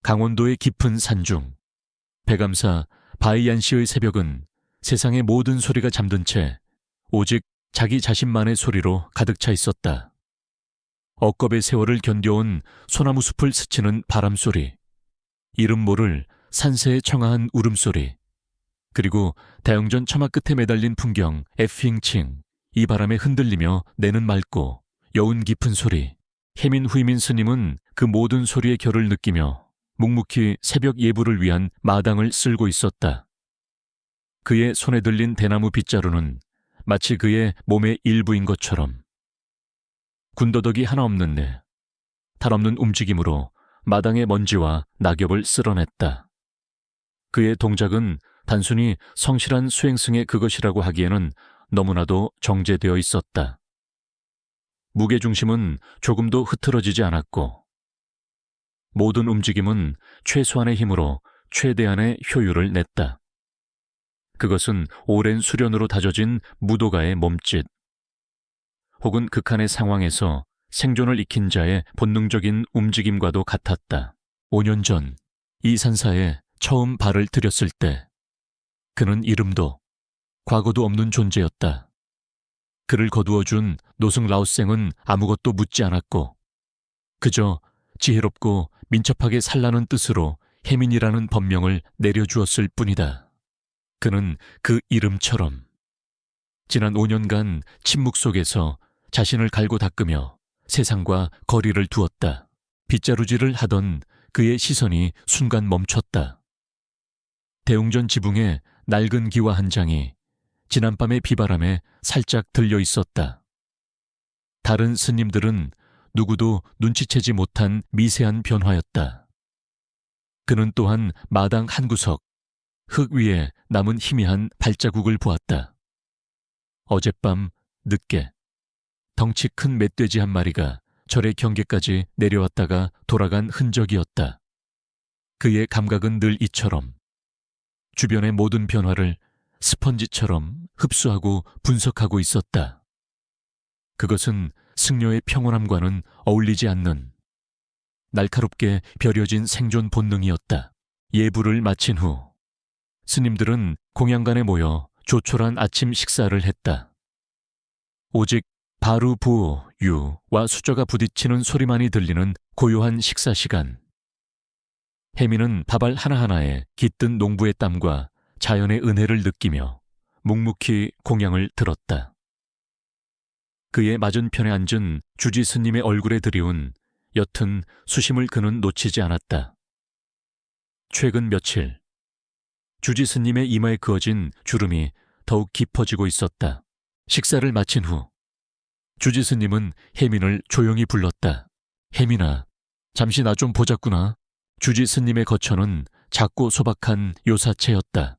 강원도의 깊은 산중, 백암사 바이안 씨의 새벽은 세상의 모든 소리가 잠든 채 오직 자기 자신만의 소리로 가득 차 있었다. 억겁의 세월을 견뎌온 소나무 숲을 스치는 바람소리, 이름 모를 산새의 청아한 울음소리, 그리고 대형전 처마 끝에 매달린 풍경 에핑칭, 이 바람에 흔들리며 내는 맑고 여운 깊은 소리. 혜민 후이민 스님은 그 모든 소리의 결을 느끼며 묵묵히 새벽 예불을 위한 마당을 쓸고 있었다. 그의 손에 들린 대나무 빗자루는 마치 그의 몸의 일부인 것처럼 군더더기 하나 없는 내 탈없는 움직임으로 마당의 먼지와 낙엽을 쓸어냈다. 그의 동작은 단순히 성실한 수행승의 그것이라고 하기에는 너무나도 정제되어 있었다. 무게중심은 조금도 흐트러지지 않았고 모든 움직임은 최소한의 힘으로 최대한의 효율을 냈다. 그것은 오랜 수련으로 다져진 무도가의 몸짓, 혹은 극한의 상황에서 생존을 익힌 자의 본능적인 움직임과도 같았다. 5년 전 이 산사에 처음 발을 들였을 때 그는 이름도 과거도 없는 존재였다. 그를 거두어준 노승 라오생은 아무것도 묻지 않았고 그저 지혜롭고 민첩하게 살라는 뜻으로 혜민이라는 법명을 내려주었을 뿐이다. 그는 그 이름처럼 지난 5년간 침묵 속에서 자신을 갈고 닦으며 세상과 거리를 두었다. 빗자루질을 하던 그의 시선이 순간 멈췄다. 대웅전 지붕에 낡은 기와 한 장이 지난밤의 비바람에 살짝 들려 있었다. 다른 스님들은 누구도 눈치채지 못한 미세한 변화였다. 그는 또한 마당 한 구석, 흙 위에 남은 희미한 발자국을 보았다. 어젯밤 늦게 덩치 큰 멧돼지 한 마리가 절의 경계까지 내려왔다가 돌아간 흔적이었다. 그의 감각은 늘 이처럼 주변의 모든 변화를 스펀지처럼 흡수하고 분석하고 있었다. 그것은 승려의 평온함과는 어울리지 않는 날카롭게 벼려진 생존 본능이었다. 예불을 마친 후 스님들은 공양간에 모여 조촐한 아침 식사를 했다. 오직 바루 부, 유와 수저가 부딪히는 소리만이 들리는 고요한 식사 시간. 혜민은 밥알 하나하나에 깃든 농부의 땀과 자연의 은혜를 느끼며 묵묵히 공양을 들었다. 그의 맞은편에 앉은 주지 스님의 얼굴에 드리운 옅은 수심을 그는 놓치지 않았다. 최근 며칠 주지 스님의 이마에 그어진 주름이 더욱 깊어지고 있었다. 식사를 마친 후 주지 스님은 혜민을 조용히 불렀다. 혜민아, 잠시 나 좀 보자꾸나. 주지 스님의 거처는 작고 소박한 요사체였다.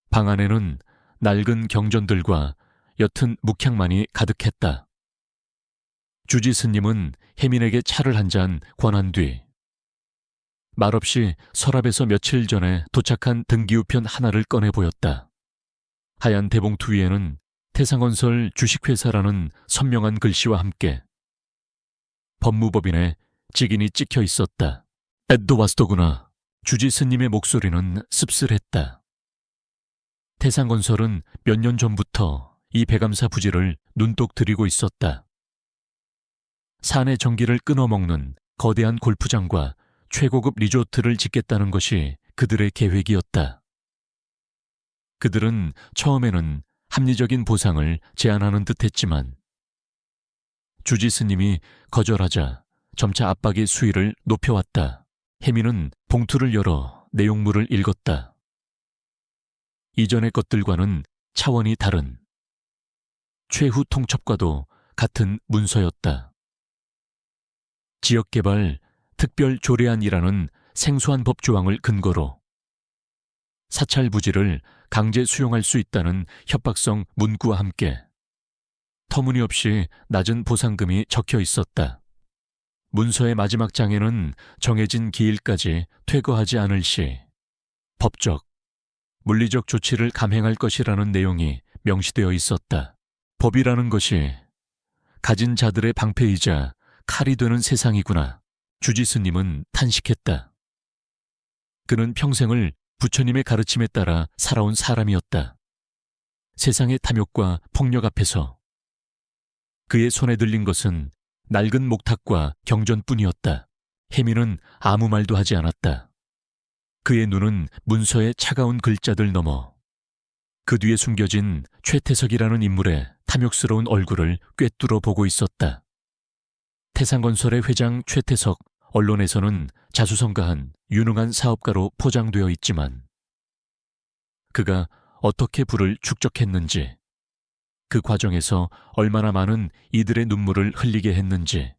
방 안에는 낡은 경전들과 옅은 묵향만이 가득했다. 주지 스님은 혜민에게 차를 한 잔 권한 뒤 말없이 서랍에서 며칠 전에 도착한 등기우편 하나를 꺼내 보였다. 하얀 대봉투 위에는 태상건설 주식회사라는 선명한 글씨와 함께 법무법인의 직인이 찍혀 있었다. 에도 와스도구나. 주지 스님의 목소리는 씁쓸했다. 태상건설은 몇 년 전부터 이 백암사 부지를 눈독 들이고 있었다. 산의 전기를 끊어먹는 거대한 골프장과 최고급 리조트를 짓겠다는 것이 그들의 계획이었다. 그들은 처음에는 합리적인 보상을 제안하는 듯했지만 주지 스님이 거절하자 점차 압박의 수위를 높여왔다. 혜민은 봉투를 열어 내용물을 읽었다. 이전의 것들과는 차원이 다른 최후 통첩과도 같은 문서였다. 지역개발 특별 조례안이라는 생소한 법 조항을 근거로 사찰 부지를 강제 수용할 수 있다는 협박성 문구와 함께 터무니없이 낮은 보상금이 적혀 있었다. 문서의 마지막 장에는 정해진 기일까지 퇴거하지 않을 시 법적, 물리적 조치를 감행할 것이라는 내용이 명시되어 있었다. 법이라는 것이 가진 자들의 방패이자 칼이 되는 세상이구나. 주지 스님은 탄식했다. 그는 평생을 부처님의 가르침에 따라 살아온 사람이었다. 세상의 탐욕과 폭력 앞에서 그의 손에 들린 것은 낡은 목탁과 경전뿐이었다. 혜민은 아무 말도 하지 않았다. 그의 눈은 문서의 차가운 글자들 너머 그 뒤에 숨겨진 최태석이라는 인물의 탐욕스러운 얼굴을 꿰뚫어 보고 있었다. 태상건설의 회장 최태석, 언론에서는 자수성가한 유능한 사업가로 포장되어 있지만 그가 어떻게 부를 축적했는지, 그 과정에서 얼마나 많은 이들의 눈물을 흘리게 했는지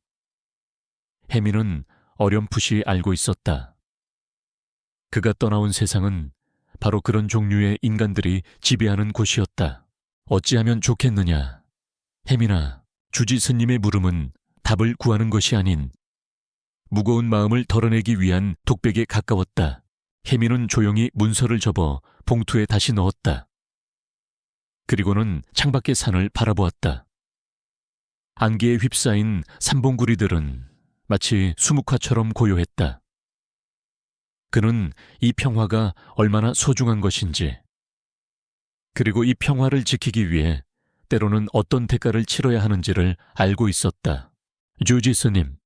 혜민은 어렴풋이 알고 있었다. 그가 떠나온 세상은 바로 그런 종류의 인간들이 지배하는 곳이었다. 어찌하면 좋겠느냐. 혜민아, 주지 스님의 물음은 답을 구하는 것이 아닌 무거운 마음을 덜어내기 위한 독백에 가까웠다. 혜민은 조용히 문서를 접어 봉투에 다시 넣었다. 그리고는 창밖의 산을 바라보았다. 안개에 휩싸인 산봉구리들은 마치 수묵화처럼 고요했다. 그는 이 평화가 얼마나 소중한 것인지, 그리고 이 평화를 지키기 위해 때로는 어떤 대가를 치러야 하는지를 알고 있었다. 주지 스님,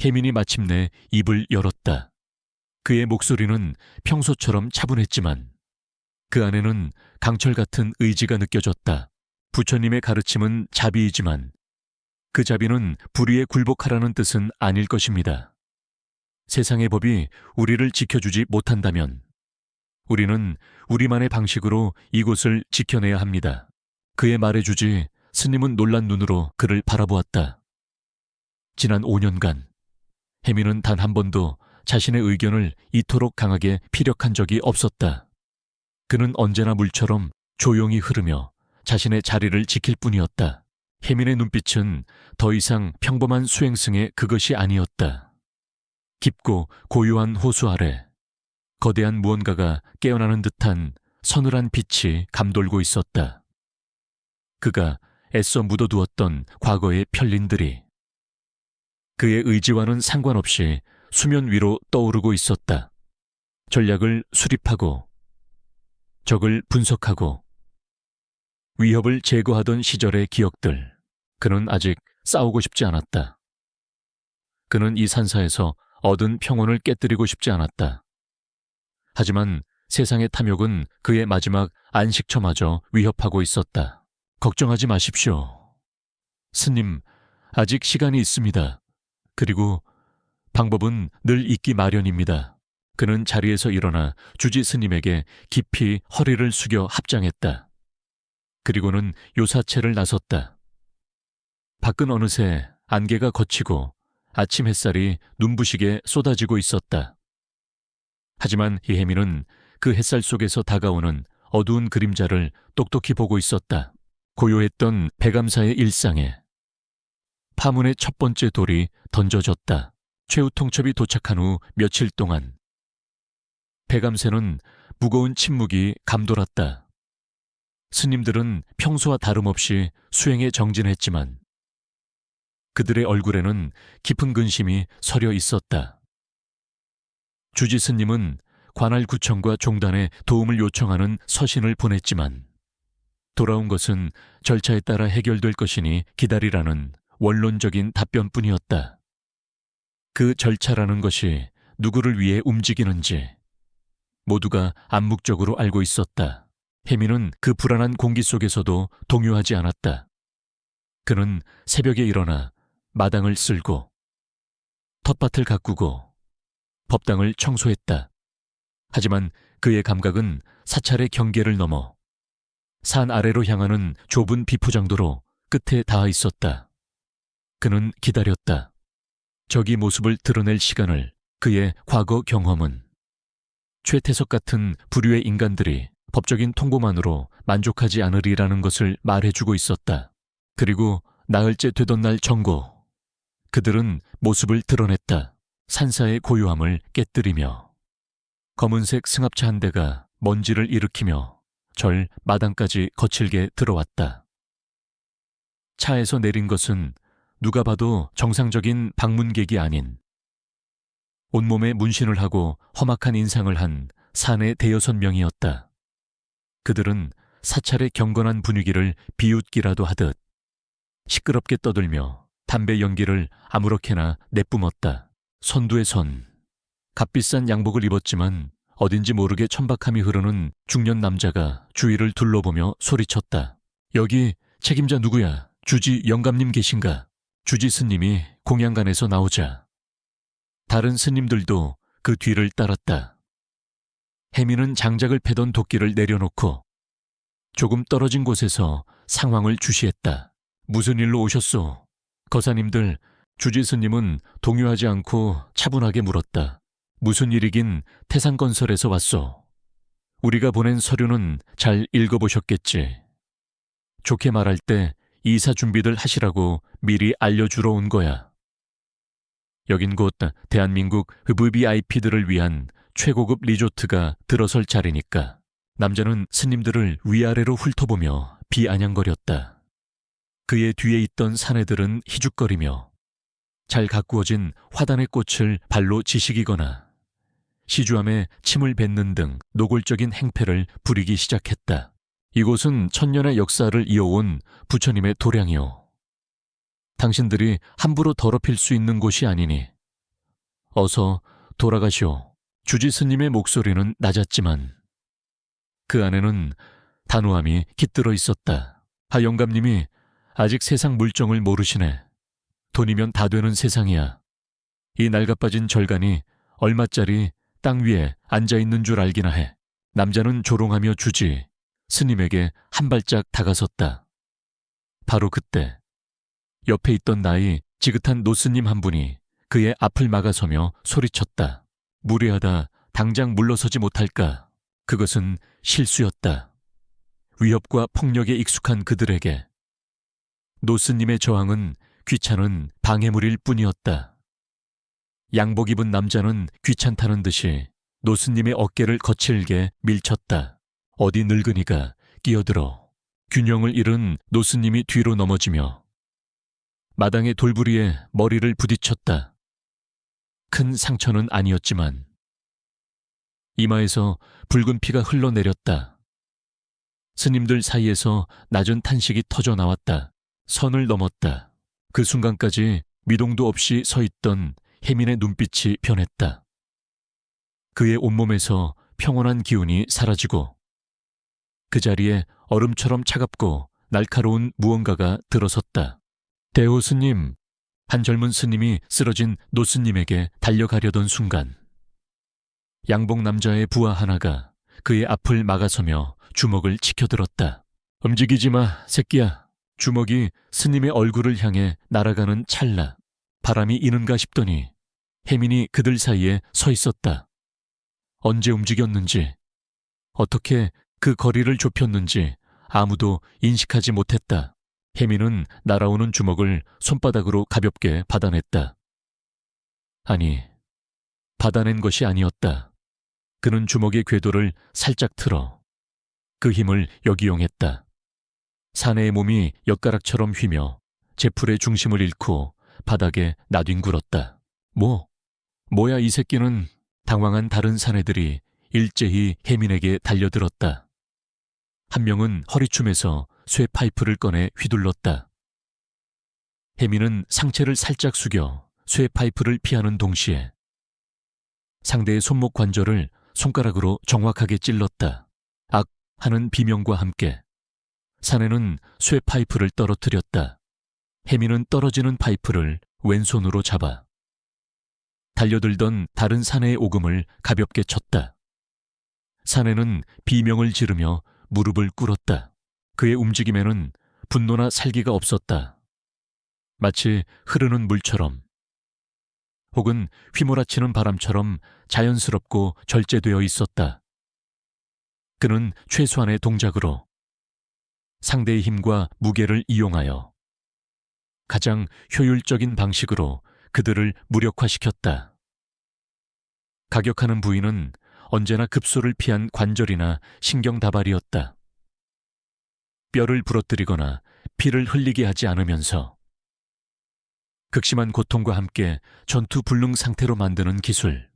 혜민이 마침내 입을 열었다. 그의 목소리는 평소처럼 차분했지만 그 안에는 강철 같은 의지가 느껴졌다. 부처님의 가르침은 자비이지만 그 자비는 불의에 굴복하라는 뜻은 아닐 것입니다. 세상의 법이 우리를 지켜주지 못한다면 우리는 우리만의 방식으로 이곳을 지켜내야 합니다. 그의 말에 주지 스님은 놀란 눈으로 그를 바라보았다. 지난 5년간 혜민은 단 한 번도 자신의 의견을 이토록 강하게 피력한 적이 없었다. 그는 언제나 물처럼 조용히 흐르며 자신의 자리를 지킬 뿐이었다. 혜민의 눈빛은 더 이상 평범한 수행승의 그것이 아니었다. 깊고 고요한 호수 아래 거대한 무언가가 깨어나는 듯한 서늘한 빛이 감돌고 있었다. 그가 애써 묻어두었던 과거의 편린들이 그의 의지와는 상관없이 수면 위로 떠오르고 있었다. 전략을 수립하고 적을 분석하고 위협을 제거하던 시절의 기억들. 그는 아직 싸우고 싶지 않았다. 그는 이 산사에서 얻은 평온을 깨뜨리고 싶지 않았다. 하지만 세상의 탐욕은 그의 마지막 안식처마저 위협하고 있었다. 걱정하지 마십시오. 스님, 아직 시간이 있습니다. 그리고 방법은 늘 있기 마련입니다. 그는 자리에서 일어나 주지 스님에게 깊이 허리를 숙여 합장했다. 그리고는 요사체를 나섰다. 밖은 어느새 안개가 걷히고 아침 햇살이 눈부시게 쏟아지고 있었다. 하지만 혜민은 그 햇살 속에서 다가오는 어두운 그림자를 똑똑히 보고 있었다. 고요했던 백암사의 일상에 파문의 첫 번째 돌이 던져졌다. 최후통첩이 도착한 후 며칠 동안 백암새는 무거운 침묵이 감돌았다. 스님들은 평소와 다름없이 수행에 정진했지만 그들의 얼굴에는 깊은 근심이 서려 있었다. 주지 스님은 관할구청과 종단에 도움을 요청하는 서신을 보냈지만 돌아온 것은 절차에 따라 해결될 것이니 기다리라는 원론적인 답변뿐이었다. 그 절차라는 것이 누구를 위해 움직이는지 모두가 암묵적으로 알고 있었다. 혜민은 그 불안한 공기 속에서도 동요하지 않았다. 그는 새벽에 일어나 마당을 쓸고 텃밭을 가꾸고 법당을 청소했다. 하지만 그의 감각은 사찰의 경계를 넘어 산 아래로 향하는 좁은 비포장도로 끝에 닿아 있었다. 그는 기다렸다. 저기 모습을 드러낼 시간을. 그의 과거 경험은 최태석 같은 부류의 인간들이 법적인 통보만으로 만족하지 않으리라는 것을 말해주고 있었다. 그리고 나흘째 되던 날 정고. 그들은 모습을 드러냈다. 산사의 고요함을 깨뜨리며 검은색 승합차 한 대가 먼지를 일으키며 절 마당까지 거칠게 들어왔다. 차에서 내린 것은 누가 봐도 정상적인 방문객이 아닌 온몸에 문신을 하고 험악한 인상을 한 사내 대여섯 명이었다. 그들은 사찰의 경건한 분위기를 비웃기라도 하듯 시끄럽게 떠들며 담배 연기를 아무렇게나 내뿜었다. 선두의 선. 값비싼 양복을 입었지만 어딘지 모르게 천박함이 흐르는 중년 남자가 주위를 둘러보며 소리쳤다. 여기 책임자 누구야? 주지 영감님 계신가? 주지 스님이 공양간에서 나오자 다른 스님들도 그 뒤를 따랐다. 혜미는 장작을 패던 도끼를 내려놓고 조금 떨어진 곳에서 상황을 주시했다. 무슨 일로 오셨소? 거사님들, 주지 스님은 동요하지 않고 차분하게 물었다. 무슨 일이긴 태산건설에서 왔소. 우리가 보낸 서류는 잘 읽어보셨겠지. 좋게 말할 때 이사 준비들 하시라고 미리 알려주러 온 거야. 여긴 곧 대한민국 VVIP들을 위한 최고급 리조트가 들어설 자리니까. 남자는 스님들을 위아래로 훑어보며 비아냥거렸다. 그의 뒤에 있던 사내들은 희죽거리며 잘 가꾸어진 화단의 꽃을 발로 지식이거나 시주함에 침을 뱉는 등 노골적인 행패를 부리기 시작했다. 이곳은 천년의 역사를 이어온 부처님의 도량이오. 당신들이 함부로 더럽힐 수 있는 곳이 아니니 어서 돌아가시오. 주지 스님의 목소리는 낮았지만 그 안에는 단호함이 깃들어 있었다. 하 영감님이 아직 세상 물정을 모르시네. 돈이면 다 되는 세상이야. 이 낡아빠진 절간이 얼마짜리 땅 위에 앉아있는 줄 알기나 해. 남자는 조롱하며 주지 스님에게 한 발짝 다가섰다. 바로 그때 옆에 있던 나이 지긋한 노스님 한 분이 그의 앞을 막아서며 소리쳤다. 무례하다. 당장 물러서지 못할까? 그것은 실수였다. 위협과 폭력에 익숙한 그들에게 노스님의 저항은 귀찮은 방해물일 뿐이었다. 양복 입은 남자는 귀찮다는 듯이 노스님의 어깨를 거칠게 밀쳤다. 어디 늙은이가 끼어들어. 균형을 잃은 노스님이 뒤로 넘어지며 마당의 돌부리에 머리를 부딪혔다. 큰 상처는 아니었지만 이마에서 붉은 피가 흘러내렸다. 스님들 사이에서 낮은 탄식이 터져 나왔다. 선을 넘었다. 그 순간까지 미동도 없이 서 있던 혜민의 눈빛이 변했다. 그의 온몸에서 평온한 기운이 사라지고 그 자리에 얼음처럼 차갑고 날카로운 무언가가 들어섰다. 대호 스님, 한 젊은 스님이 쓰러진 노스님에게 달려가려던 순간 양복 남자의 부하 하나가 그의 앞을 막아서며 주먹을 치켜들었다. 움직이지 마, 새끼야. 주먹이 스님의 얼굴을 향해 날아가는 찰나 바람이 이는가 싶더니 혜민이 그들 사이에 서 있었다. 언제 움직였는지, 어떻게 그 거리를 좁혔는지 아무도 인식하지 못했다. 혜민은 날아오는 주먹을 손바닥으로 가볍게 받아냈다. 아니, 받아낸 것이 아니었다. 그는 주먹의 궤도를 살짝 틀어 그 힘을 역이용했다. 사내의 몸이 엿가락처럼 휘며 제풀의 중심을 잃고 바닥에 나뒹굴었다. 뭐야 이 새끼는. 당황한 다른 사내들이 일제히 혜민에게 달려들었다. 한 명은 허리춤에서 쇠 파이프를 꺼내 휘둘렀다. 혜민은 상체를 살짝 숙여 쇠 파이프를 피하는 동시에 상대의 손목 관절을 손가락으로 정확하게 찔렀다. 악 하는 비명과 함께 사내는 쇠 파이프를 떨어뜨렸다. 혜민은 떨어지는 파이프를 왼손으로 잡아 달려들던 다른 사내의 오금을 가볍게 쳤다. 사내는 비명을 지르며 무릎을 꿇었다. 그의 움직임에는 분노나 살기가 없었다. 마치 흐르는 물처럼 혹은 휘몰아치는 바람처럼 자연스럽고 절제되어 있었다. 그는 최소한의 동작으로 상대의 힘과 무게를 이용하여 가장 효율적인 방식으로 그들을 무력화시켰다. 가격하는 부위는 언제나 급소를 피한 관절이나 신경다발이었다. 뼈를 부러뜨리거나 피를 흘리게 하지 않으면서 극심한 고통과 함께 전투불능 상태로 만드는 기술.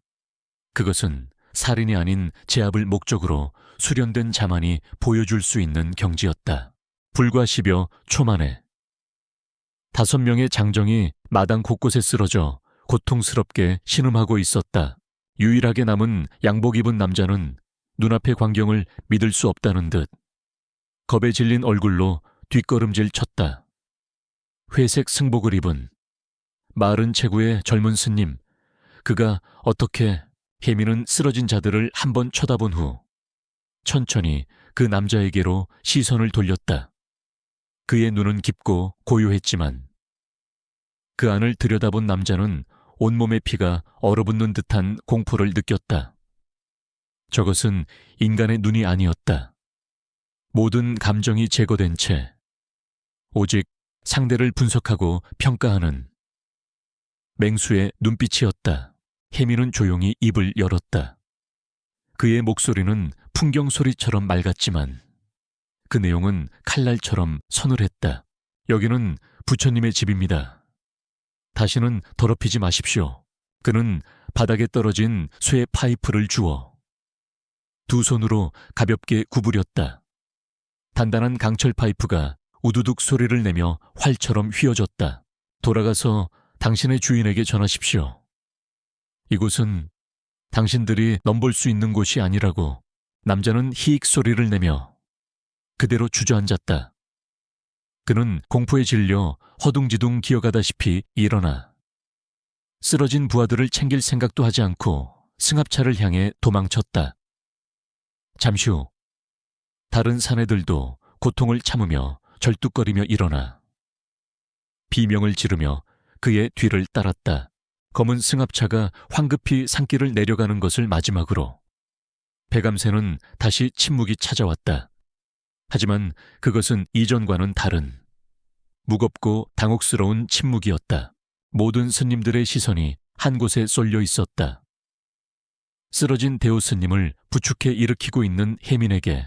그것은 살인이 아닌 제압을 목적으로 수련된 자만이 보여줄 수 있는 경지였다. 불과 10여 초 만에 5명의 장정이 마당 곳곳에 쓰러져 고통스럽게 신음하고 있었다. 유일하게 남은 양복 입은 남자는 눈앞의 광경을 믿을 수 없다는 듯 겁에 질린 얼굴로 뒷걸음질 쳤다. 회색 승복을 입은 마른 체구의 젊은 스님, 그가 어떻게 혜미는 쓰러진 자들을 한번 쳐다본 후 천천히 그 남자에게로 시선을 돌렸다. 그의 눈은 깊고 고요했지만 그 안을 들여다본 남자는 온몸의 피가 얼어붙는 듯한 공포를 느꼈다. 저것은 인간의 눈이 아니었다. 모든 감정이 제거된 채 오직 상대를 분석하고 평가하는 맹수의 눈빛이었다. 혜미는 조용히 입을 열었다. 그의 목소리는 풍경 소리처럼 맑았지만 그 내용은 칼날처럼 서늘했다. 여기는 부처님의 집입니다. 다시는 더럽히지 마십시오. 그는 바닥에 떨어진 쇠 파이프를 주워 두 손으로 가볍게 구부렸다. 단단한 강철 파이프가 우두둑 소리를 내며 활처럼 휘어졌다. 돌아가서 당신의 주인에게 전하십시오. 이곳은 당신들이 넘볼 수 있는 곳이 아니라고. 남자는 히익 소리를 내며 그대로 주저앉았다. 그는 공포에 질려 허둥지둥 기어가다시피 일어나 쓰러진 부하들을 챙길 생각도 하지 않고 승합차를 향해 도망쳤다. 잠시 후 다른 사내들도 고통을 참으며 절뚝거리며 일어나 비명을 지르며 그의 뒤를 따랐다. 검은 승합차가 황급히 산길을 내려가는 것을 마지막으로 백암새는 다시 침묵이 찾아왔다. 하지만 그것은 이전과는 다른 무겁고 당혹스러운 침묵이었다. 모든 스님들의 시선이 한 곳에 쏠려 있었다. 쓰러진 대호 스님을 부축해 일으키고 있는 혜민에게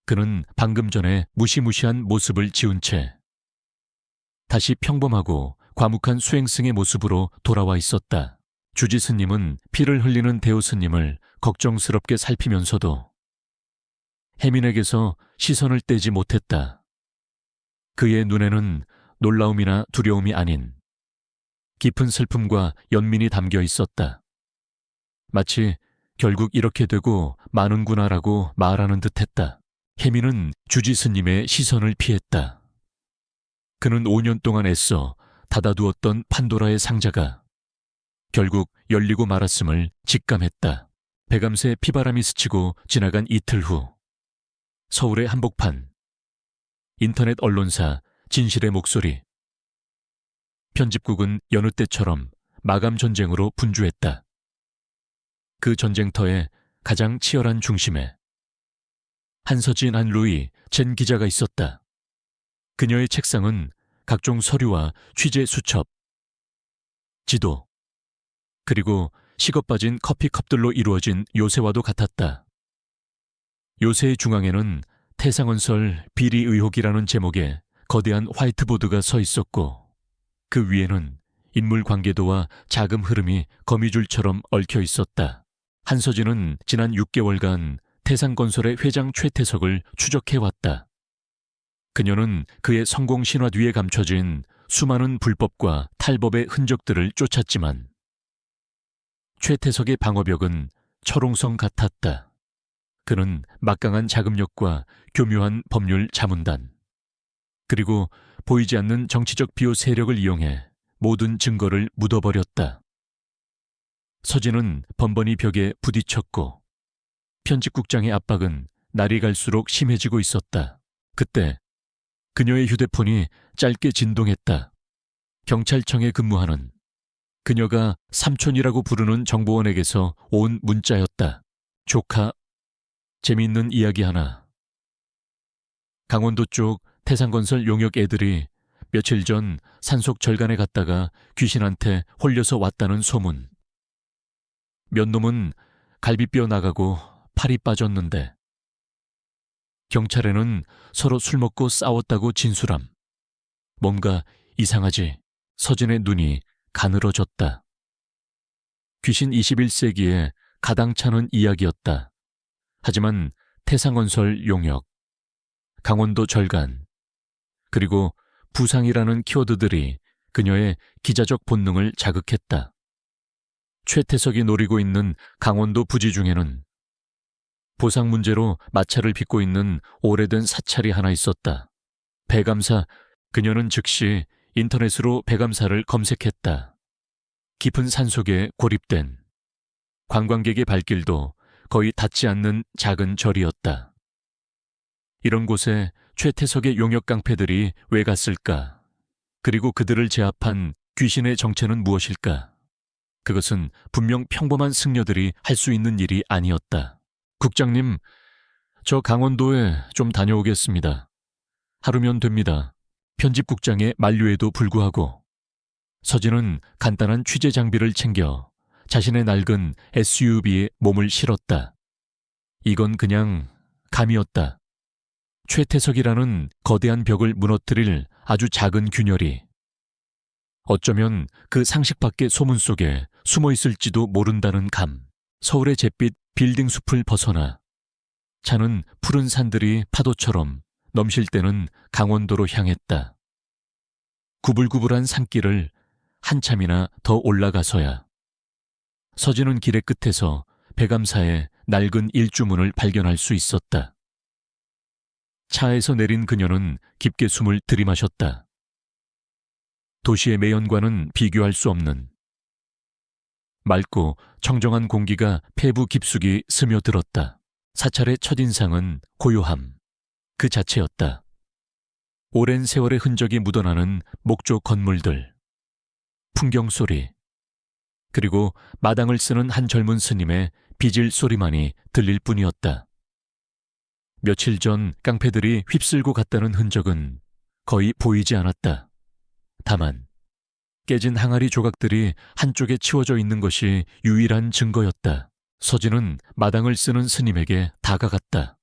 그는 방금 전에 무시무시한 모습을 지운 채 다시 평범하고 과묵한 수행승의 모습으로 돌아와 있었다. 주지 스님은 피를 흘리는 대호 스님을 걱정스럽게 살피면서도 혜민에게서 시선을 떼지 못했다. 그의 눈에는 놀라움이나 두려움이 아닌 깊은 슬픔과 연민이 담겨 있었다. 마치 결국 이렇게 되고 마는구나라고 말하는 듯했다. 혜민은 주지 스님의 시선을 피했다. 그는 5년 동안 애써 닫아두었던 판도라의 상자가 결국 열리고 말았음을 직감했다. 백암새 피바람이 스치고 지나간 이틀 후 서울의 한복판 인터넷 언론사 진실의 목소리. 편집국은 여느 때처럼 마감 전쟁으로 분주했다. 그 전쟁터의 가장 치열한 중심에 한서진 한루이 젠 기자가 있었다. 그녀의 책상은 각종 서류와 취재 수첩, 지도, 그리고 식어 빠진 커피컵들로 이루어진 요새와도 같았다. 요새의 중앙에는 태상언설 비리 의혹이라는 제목의 거대한 화이트보드가 서 있었고 그 위에는 인물 관계도와 자금 흐름이 거미줄처럼 얽혀 있었다. 한서진은 지난 6개월간 태상건설의 회장 최태석을 추적해왔다. 그녀는 그의 성공 신화 뒤에 감춰진 수많은 불법과 탈법의 흔적들을 쫓았지만 최태석의 방어벽은 철옹성 같았다. 그는 막강한 자금력과 교묘한 법률 자문단, 그리고 보이지 않는 정치적 비호 세력을 이용해 모든 증거를 묻어버렸다. 서진은 번번이 벽에 부딪혔고 편집국장의 압박은 날이 갈수록 심해지고 있었다. 그때 그녀의 휴대폰이 짧게 진동했다. 경찰청에 근무하는 그녀가 삼촌이라고 부르는 정보원에게서 온 문자였다. 조카, 재미있는 이야기 하나. 강원도 쪽 태상건설 용역 애들이 며칠 전 산속 절간에 갔다가 귀신한테 홀려서 왔다는 소문. 몇 놈은 갈비뼈 나가고 팔이 빠졌는데 경찰에는 서로 술 먹고 싸웠다고 진술함. 뭔가 이상하지. 서진의 눈이 가늘어졌다. 귀신 21세기에 가당찮은 이야기였다. 하지만 태상건설 용역, 강원도 절간, 그리고 부상이라는 키워드들이 그녀의 기자적 본능을 자극했다. 최태석이 노리고 있는 강원도 부지 중에는 보상 문제로 마찰을 빚고 있는 오래된 사찰이 하나 있었다. 배감사. 그녀는 즉시 인터넷으로 배감사를 검색했다. 깊은 산속에 고립된 관광객의 발길도 거의 닿지 않는 작은 절이었다. 이런 곳에 최태석의 용역 깡패들이 왜 갔을까? 그리고 그들을 제압한 귀신의 정체는 무엇일까? 그것은 분명 평범한 승려들이 할 수 있는 일이 아니었다. 국장님, 저 강원도에 좀 다녀오겠습니다. 하루면 됩니다. 편집국장의 만류에도 불구하고 서진은 간단한 취재 장비를 챙겨 자신의 낡은 SUV에 몸을 실었다. 이건 그냥 감이었다. 최태석이라는 거대한 벽을 무너뜨릴 아주 작은 균열이 어쩌면 그 상식 밖의 소문 속에 숨어 있을지도 모른다는 감. 서울의 잿빛 빌딩 숲을 벗어나 차는 푸른 산들이 파도처럼 넘실 때는 강원도로 향했다. 구불구불한 산길을 한참이나 더 올라가서야 서진은 길의 끝에서 배감사의 낡은 일주문을 발견할 수 있었다. 차에서 내린 그녀는 깊게 숨을 들이마셨다. 도시의 매연과는 비교할 수 없는 맑고 청정한 공기가 폐부 깊숙이 스며들었다. 사찰의 첫인상은 고요함 그 자체였다. 오랜 세월의 흔적이 묻어나는 목조 건물들, 풍경 소리, 그리고 마당을 쓰는 한 젊은 스님의 빚을 소리만이 들릴 뿐이었다. 며칠 전 깡패들이 휩쓸고 갔다는 흔적은 거의 보이지 않았다. 다만 깨진 항아리 조각들이 한쪽에 치워져 있는 것이 유일한 증거였다. 서진은 마당을 쓰는 스님에게 다가갔다.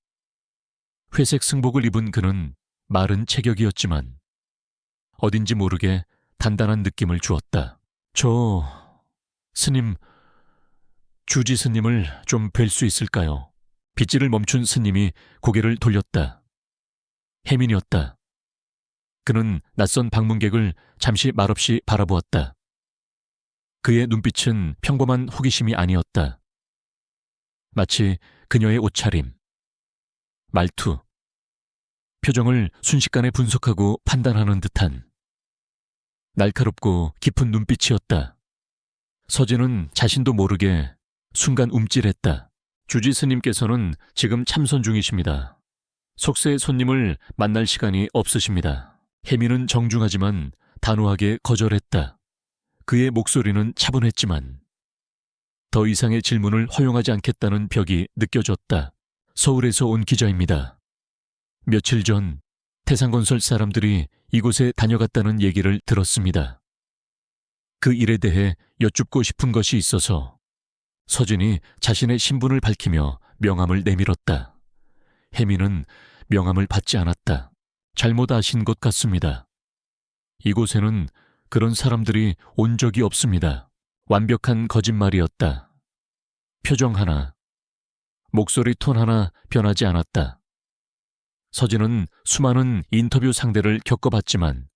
회색 승복을 입은 그는 마른 체격이었지만 어딘지 모르게 단단한 느낌을 주었다. 스님, 주지 스님을 좀 뵐 수 있을까요? 빗질을 멈춘 스님이 고개를 돌렸다. 혜민이었다. 그는 낯선 방문객을 잠시 말없이 바라보았다. 그의 눈빛은 평범한 호기심이 아니었다. 마치 그녀의 옷차림, 말투, 표정을 순식간에 분석하고 판단하는 듯한 날카롭고 깊은 눈빛이었다. 서진은 자신도 모르게 순간 움찔했다. 주지 스님께서는 지금 참선 중이십니다. 속세의 손님을 만날 시간이 없으십니다. 혜미는 정중하지만 단호하게 거절했다. 그의 목소리는 차분했지만 더 이상의 질문을 허용하지 않겠다는 벽이 느껴졌다. 서울에서 온 기자입니다. 며칠 전 태상건설 사람들이 이곳에 다녀갔다는 얘기를 들었습니다. 그 일에 대해 여쭙고 싶은 것이 있어서 서진이 자신의 신분을 밝히며 명함을 내밀었다. 혜미는 명함을 받지 않았다. 잘못 아신 것 같습니다. 이곳에는 그런 사람들이 온 적이 없습니다. 완벽한 거짓말이었다. 표정 하나, 목소리 톤 하나 변하지 않았다. 서진은 수많은 인터뷰 상대를 겪어봤지만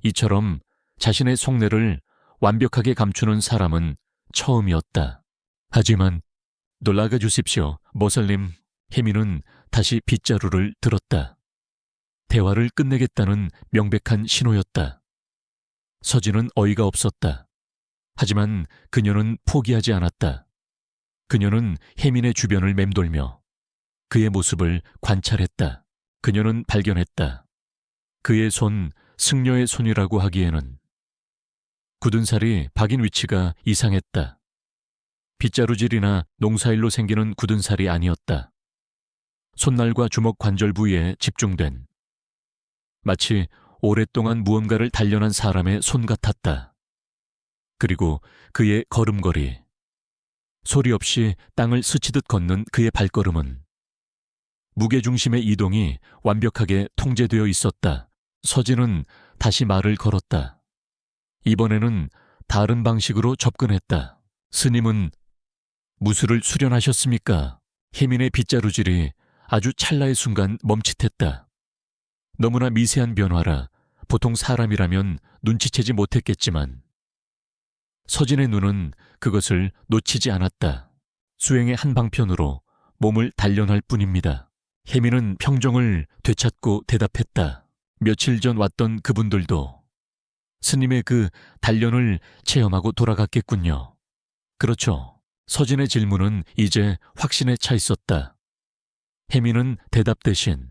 이처럼 자신의 속내를 완벽하게 감추는 사람은 처음이었다. 하지만 놀라가 주십시오, 모살님. 혜미는 다시 빗자루를 들었다. 대화를 끝내겠다는 명백한 신호였다. 서진은 어이가 없었다. 하지만 그녀는 포기하지 않았다. 그녀는 혜민의 주변을 맴돌며 그의 모습을 관찰했다. 그녀는 발견했다. 그의 손, 승려의 손이라고 하기에는 굳은 살이 박인 위치가 이상했다. 빗자루질이나 농사일로 생기는 굳은 살이 아니었다. 손날과 주먹 관절 부위에 집중된 마치 오랫동안 무언가를 단련한 사람의 손 같았다. 그리고 그의 걸음걸이, 소리 없이 땅을 스치듯 걷는 그의 발걸음은 무게중심의 이동이 완벽하게 통제되어 있었다. 서진은 다시 말을 걸었다. 이번에는 다른 방식으로 접근했다. 스님은 무술을 수련하셨습니까? 혜민의 빗자루질이 아주 찰나의 순간 멈칫했다. 너무나 미세한 변화라 보통 사람이라면 눈치채지 못했겠지만 서진의 눈은 그것을 놓치지 않았다. 수행의 한 방편으로 몸을 단련할 뿐입니다. 혜민은 평정을 되찾고 대답했다. 며칠 전 왔던 그분들도 스님의 그 단련을 체험하고 돌아갔겠군요. 그렇죠. 서진의 질문은 이제 확신에 차 있었다. 혜민은 대답 대신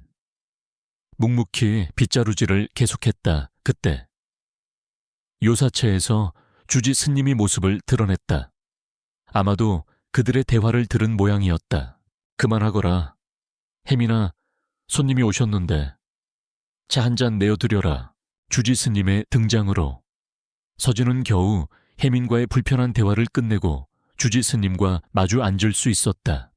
묵묵히 빗자루질을 계속했다. 그때 요사체에서 주지 스님이 모습을 드러냈다. 아마도 그들의 대화를 들은 모양이었다. 그만하거라. 혜민아, 손님이 오셨는데 차 한 잔 내어드려라. 주지 스님의 등장으로 서진은 겨우 혜민과의 불편한 대화를 끝내고 주지 스님과 마주 앉을 수 있었다.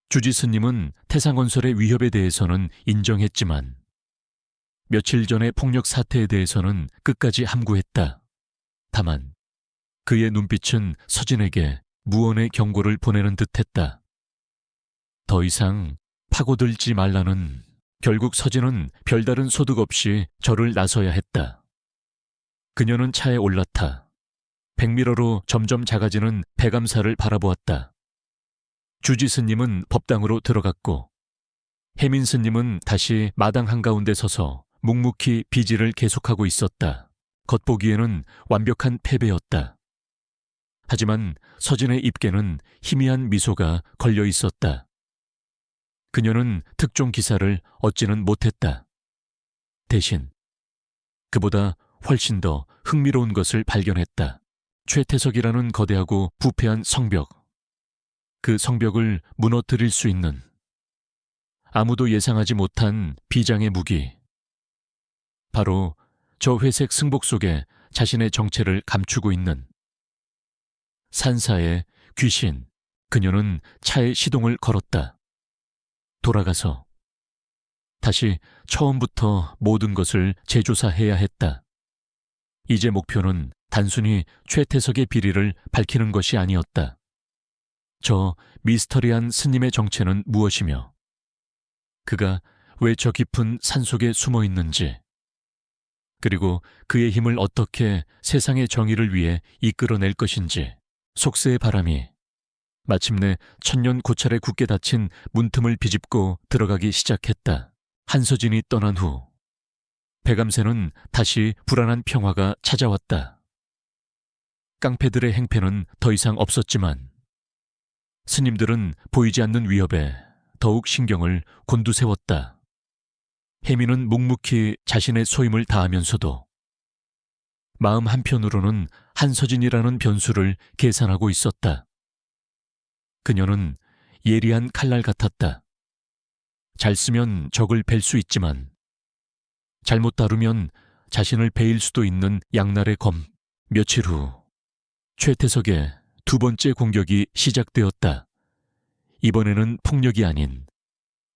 주지 스님은 태상건설의 위협에 대해서는 인정했지만 며칠 전의 폭력 사태에 대해서는 끝까지 함구했다. 다만 그의 눈빛은 서진에게 무언의 경고를 보내는 듯했다. 더 이상 파고들지 말라는. 결국 서진은 별다른 소득 없이 절을 나서야 했다. 그녀는 차에 올라타 백미러로 점점 작아지는 백암사를 바라보았다. 주지 스님은 법당으로 들어갔고 혜민 스님은 다시 마당 한가운데 서서 묵묵히 비지를 계속하고 있었다. 겉보기에는 완벽한 패배였다. 하지만 서진의 입에는 희미한 미소가 걸려 있었다. 그녀는 특종 기사를 얻지는 못했다. 대신 그보다 훨씬 더 흥미로운 것을 발견했다. 최태석이라는 거대하고 부패한 성벽. 그 성벽을 무너뜨릴 수 있는 아무도 예상하지 못한 비장의 무기. 바로 저 회색 승복 속에 자신의 정체를 감추고 있는 산사의 귀신. 그녀는 차에 시동을 걸었다. 돌아가서 다시 처음부터 모든 것을 재조사해야 했다. 이제 목표는 단순히 최태석의 비리를 밝히는 것이 아니었다. 저 미스터리한 스님의 정체는 무엇이며 그가 왜 저 깊은 산속에 숨어 있는지, 그리고 그의 힘을 어떻게 세상의 정의를 위해 이끌어낼 것인지. 속세의 바람이 마침내 천년 고찰에 굳게 닫힌 문틈을 비집고 들어가기 시작했다. 한서진이 떠난 후 백암새는 다시 불안한 평화가 찾아왔다. 깡패들의 행패는 더 이상 없었지만 스님들은 보이지 않는 위협에 더욱 신경을 곤두세웠다. 혜민은 묵묵히 자신의 소임을 다하면서도 마음 한편으로는 한서진이라는 변수를 계산하고 있었다. 그녀는 예리한 칼날 같았다. 잘 쓰면 적을 벨 수 있지만 잘못 다루면 자신을 베일 수도 있는 양날의 검. 며칠 후 최태석의 두 번째 공격이 시작되었다. 이번에는 폭력이 아닌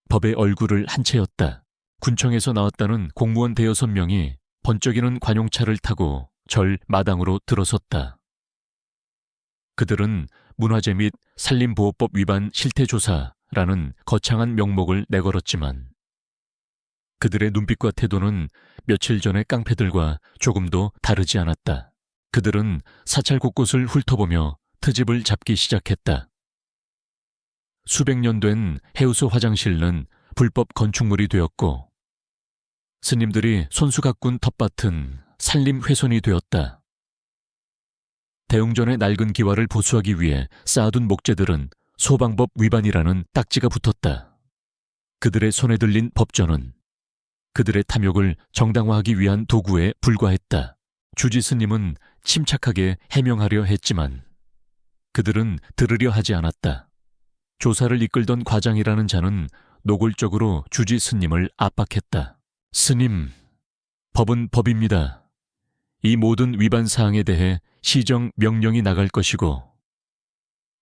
법의 얼굴을 한 채였다. 군청에서 나왔다는 공무원 대여섯 명이 번쩍이는 관용차를 타고 절 마당으로 들어섰다. 그들은 문화재 및 산림보호법 위반 실태조사라는 거창한 명목을 내걸었지만 그들의 눈빛과 태도는 며칠 전의 깡패들과 조금도 다르지 않았다. 그들은 사찰 곳곳을 훑어보며 트집을 잡기 시작했다. 수백 년 된 해우소 화장실은 불법 건축물이 되었고 스님들이 손수 가꾼 텃밭은 산림 훼손이 되었다. 대웅전의 낡은 기와를 보수하기 위해 쌓아둔 목재들은 소방법 위반이라는 딱지가 붙었다. 그들의 손에 들린 법전은 그들의 탐욕을 정당화하기 위한 도구에 불과했다. 주지 스님은 침착하게 해명하려 했지만 그들은 들으려 하지 않았다. 조사를 이끌던 과장이라는 자는 노골적으로 주지 스님을 압박했다. 스님, 법은 법입니다. 이 모든 위반 사항에 대해 시정 명령이 나갈 것이고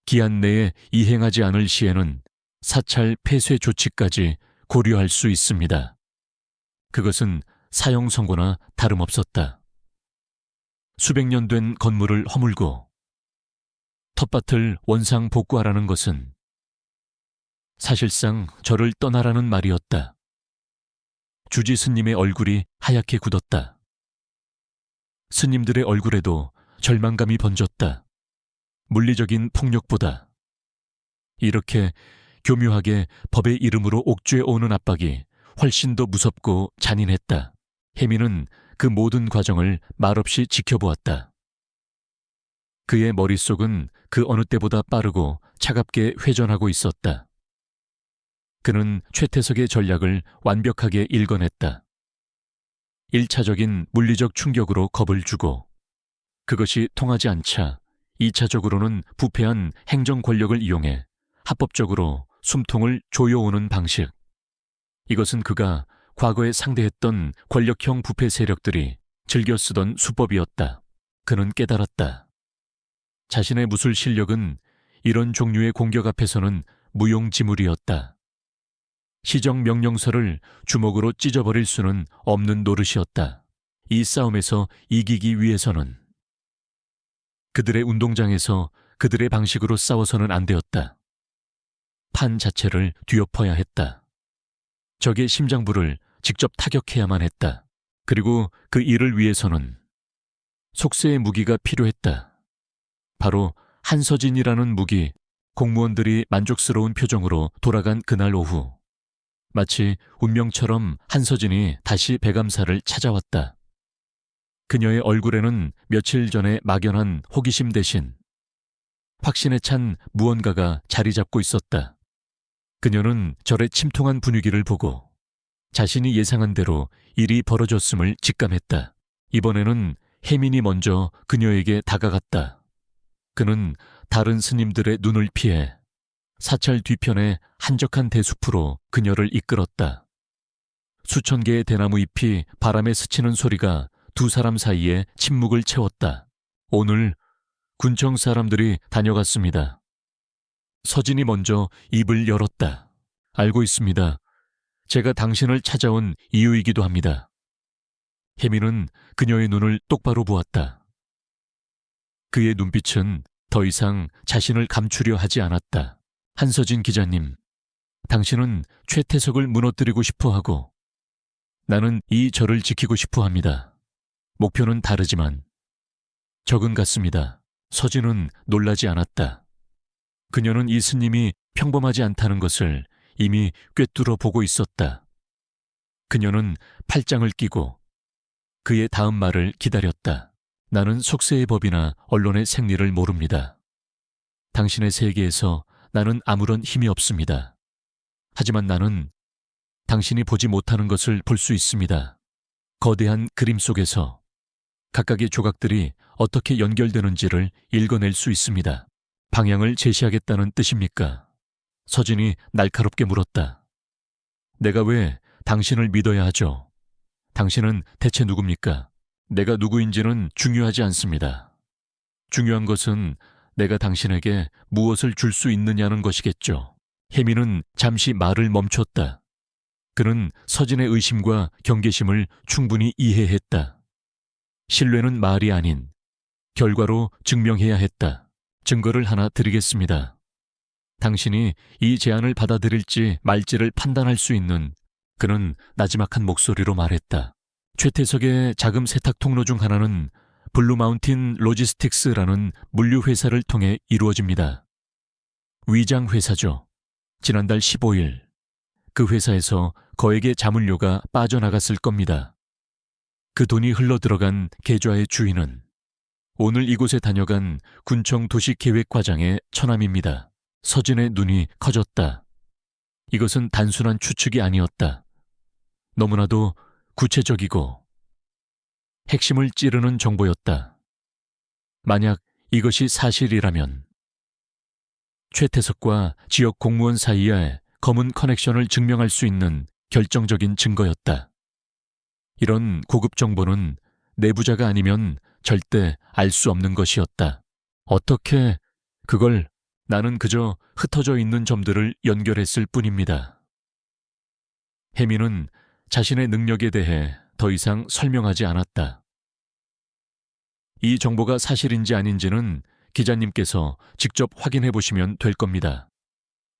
기한 내에 이행하지 않을 시에는 사찰 폐쇄 조치까지 고려할 수 있습니다. 그것은 사형 선고나 다름없었다. 수백 년 된 건물을 허물고 텃밭을 원상 복구하라는 것은 사실상 저를 떠나라는 말이었다. 주지 스님의 얼굴이 하얗게 굳었다. 스님들의 얼굴에도 절망감이 번졌다. 물리적인 폭력보다 이렇게 교묘하게 법의 이름으로 옥죄어 오는 압박이 훨씬 더 무섭고 잔인했다. 혜미는 그 모든 과정을 말없이 지켜보았다. 그의 머릿속은 그 어느 때보다 빠르고 차갑게 회전하고 있었다. 그는 최태석의 전략을 완벽하게 읽어냈다. 1차적인 물리적 충격으로 겁을 주고 그것이 통하지 않자 2차적으로는 부패한 행정 권력을 이용해 합법적으로 숨통을 조여오는 방식. 이것은 그가 과거에 상대했던 권력형 부패 세력들이 즐겨 쓰던 수법이었다. 그는 깨달았다. 자신의 무술 실력은 이런 종류의 공격 앞에서는 무용지물이었다. 시정명령서를 주먹으로 찢어버릴 수는 없는 노릇이었다. 이 싸움에서 이기기 위해서는 그들의 운동장에서 그들의 방식으로 싸워서는 안 되었다. 판 자체를 뒤엎어야 했다. 적의 심장부를 직접 타격해야만 했다. 그리고 그 일을 위해서는 속세의 무기가 필요했다. 바로 한서진이라는 무기. 공무원들이 만족스러운 표정으로 돌아간 그날 오후 마치 운명처럼 한서진이 다시 배감사를 찾아왔다. 그녀의 얼굴에는 며칠 전에 막연한 호기심 대신 확신에 찬 무언가가 자리 잡고 있었다. 그녀는 절의 침통한 분위기를 보고 자신이 예상한 대로 일이 벌어졌음을 직감했다. 이번에는 혜민이 먼저 그녀에게 다가갔다. 그는 다른 스님들의 눈을 피해 사찰 뒤편의 한적한 대숲으로 그녀를 이끌었다. 수천 개의 대나무 잎이 바람에 스치는 소리가 두 사람 사이에 침묵을 채웠다. 오늘 군청 사람들이 다녀갔습니다. 서진이 먼저 입을 열었다. 알고 있습니다. 제가 당신을 찾아온 이유이기도 합니다. 혜미는 그녀의 눈을 똑바로 보았다. 그의 눈빛은 더 이상 자신을 감추려 하지 않았다. 한서진 기자님, 당신은 최태석을 무너뜨리고 싶어 하고 나는 이 절을 지키고 싶어 합니다. 목표는 다르지만 적은 같습니다. 서진은 놀라지 않았다. 그녀는 이 스님이 평범하지 않다는 것을 이미 꿰뚫어 보고 있었다. 그녀는 팔짱을 끼고 그의 다음 말을 기다렸다. 나는 속세의 법이나 언론의 생리를 모릅니다. 당신의 세계에서 나는 아무런 힘이 없습니다. 하지만 나는 당신이 보지 못하는 것을 볼 수 있습니다. 거대한 그림 속에서 각각의 조각들이 어떻게 연결되는지를 읽어낼 수 있습니다. 방향을 제시하겠다는 뜻입니까? 서진이 날카롭게 물었다. 내가 왜 당신을 믿어야 하죠? 당신은 대체 누굽니까? 내가 누구인지는 중요하지 않습니다. 중요한 것은 내가 당신에게 무엇을 줄 수 있느냐는 것이겠죠. 혜미는 잠시 말을 멈췄다. 그는 서진의 의심과 경계심을 충분히 이해했다. 신뢰는 말이 아닌 결과로 증명해야 했다. 증거를 하나 드리겠습니다. 당신이 이 제안을 받아들일지 말지를 판단할 수 있는 그는 나지막한 목소리로 말했다. 최태석의 자금 세탁 통로 중 하나는 블루마운틴 로지스틱스라는 물류회사를 통해 이루어집니다. 위장회사죠. 지난달 15일 그 회사에서 거액의 자물료가 빠져나갔을 겁니다. 그 돈이 흘러들어간 계좌의 주인은 오늘 이곳에 다녀간 군청 도시계획과장의 처남입니다. 서진의 눈이 커졌다. 이것은 단순한 추측이 아니었다. 너무나도 구체적이고 핵심을 찌르는 정보였다. 만약 이것이 사실이라면 최태석과 지역 공무원 사이에 검은 커넥션을 증명할 수 있는 결정적인 증거였다. 이런 고급 정보는 내부자가 아니면 절대 알 수 없는 것이었다. 어떻게 그걸 나는 그저 흩어져 있는 점들을 연결했을 뿐입니다. 혜미는 자신의 능력에 대해 더 이상 설명하지 않았다. 이 정보가 사실인지 아닌지는 기자님께서 직접 확인해 보시면 될 겁니다.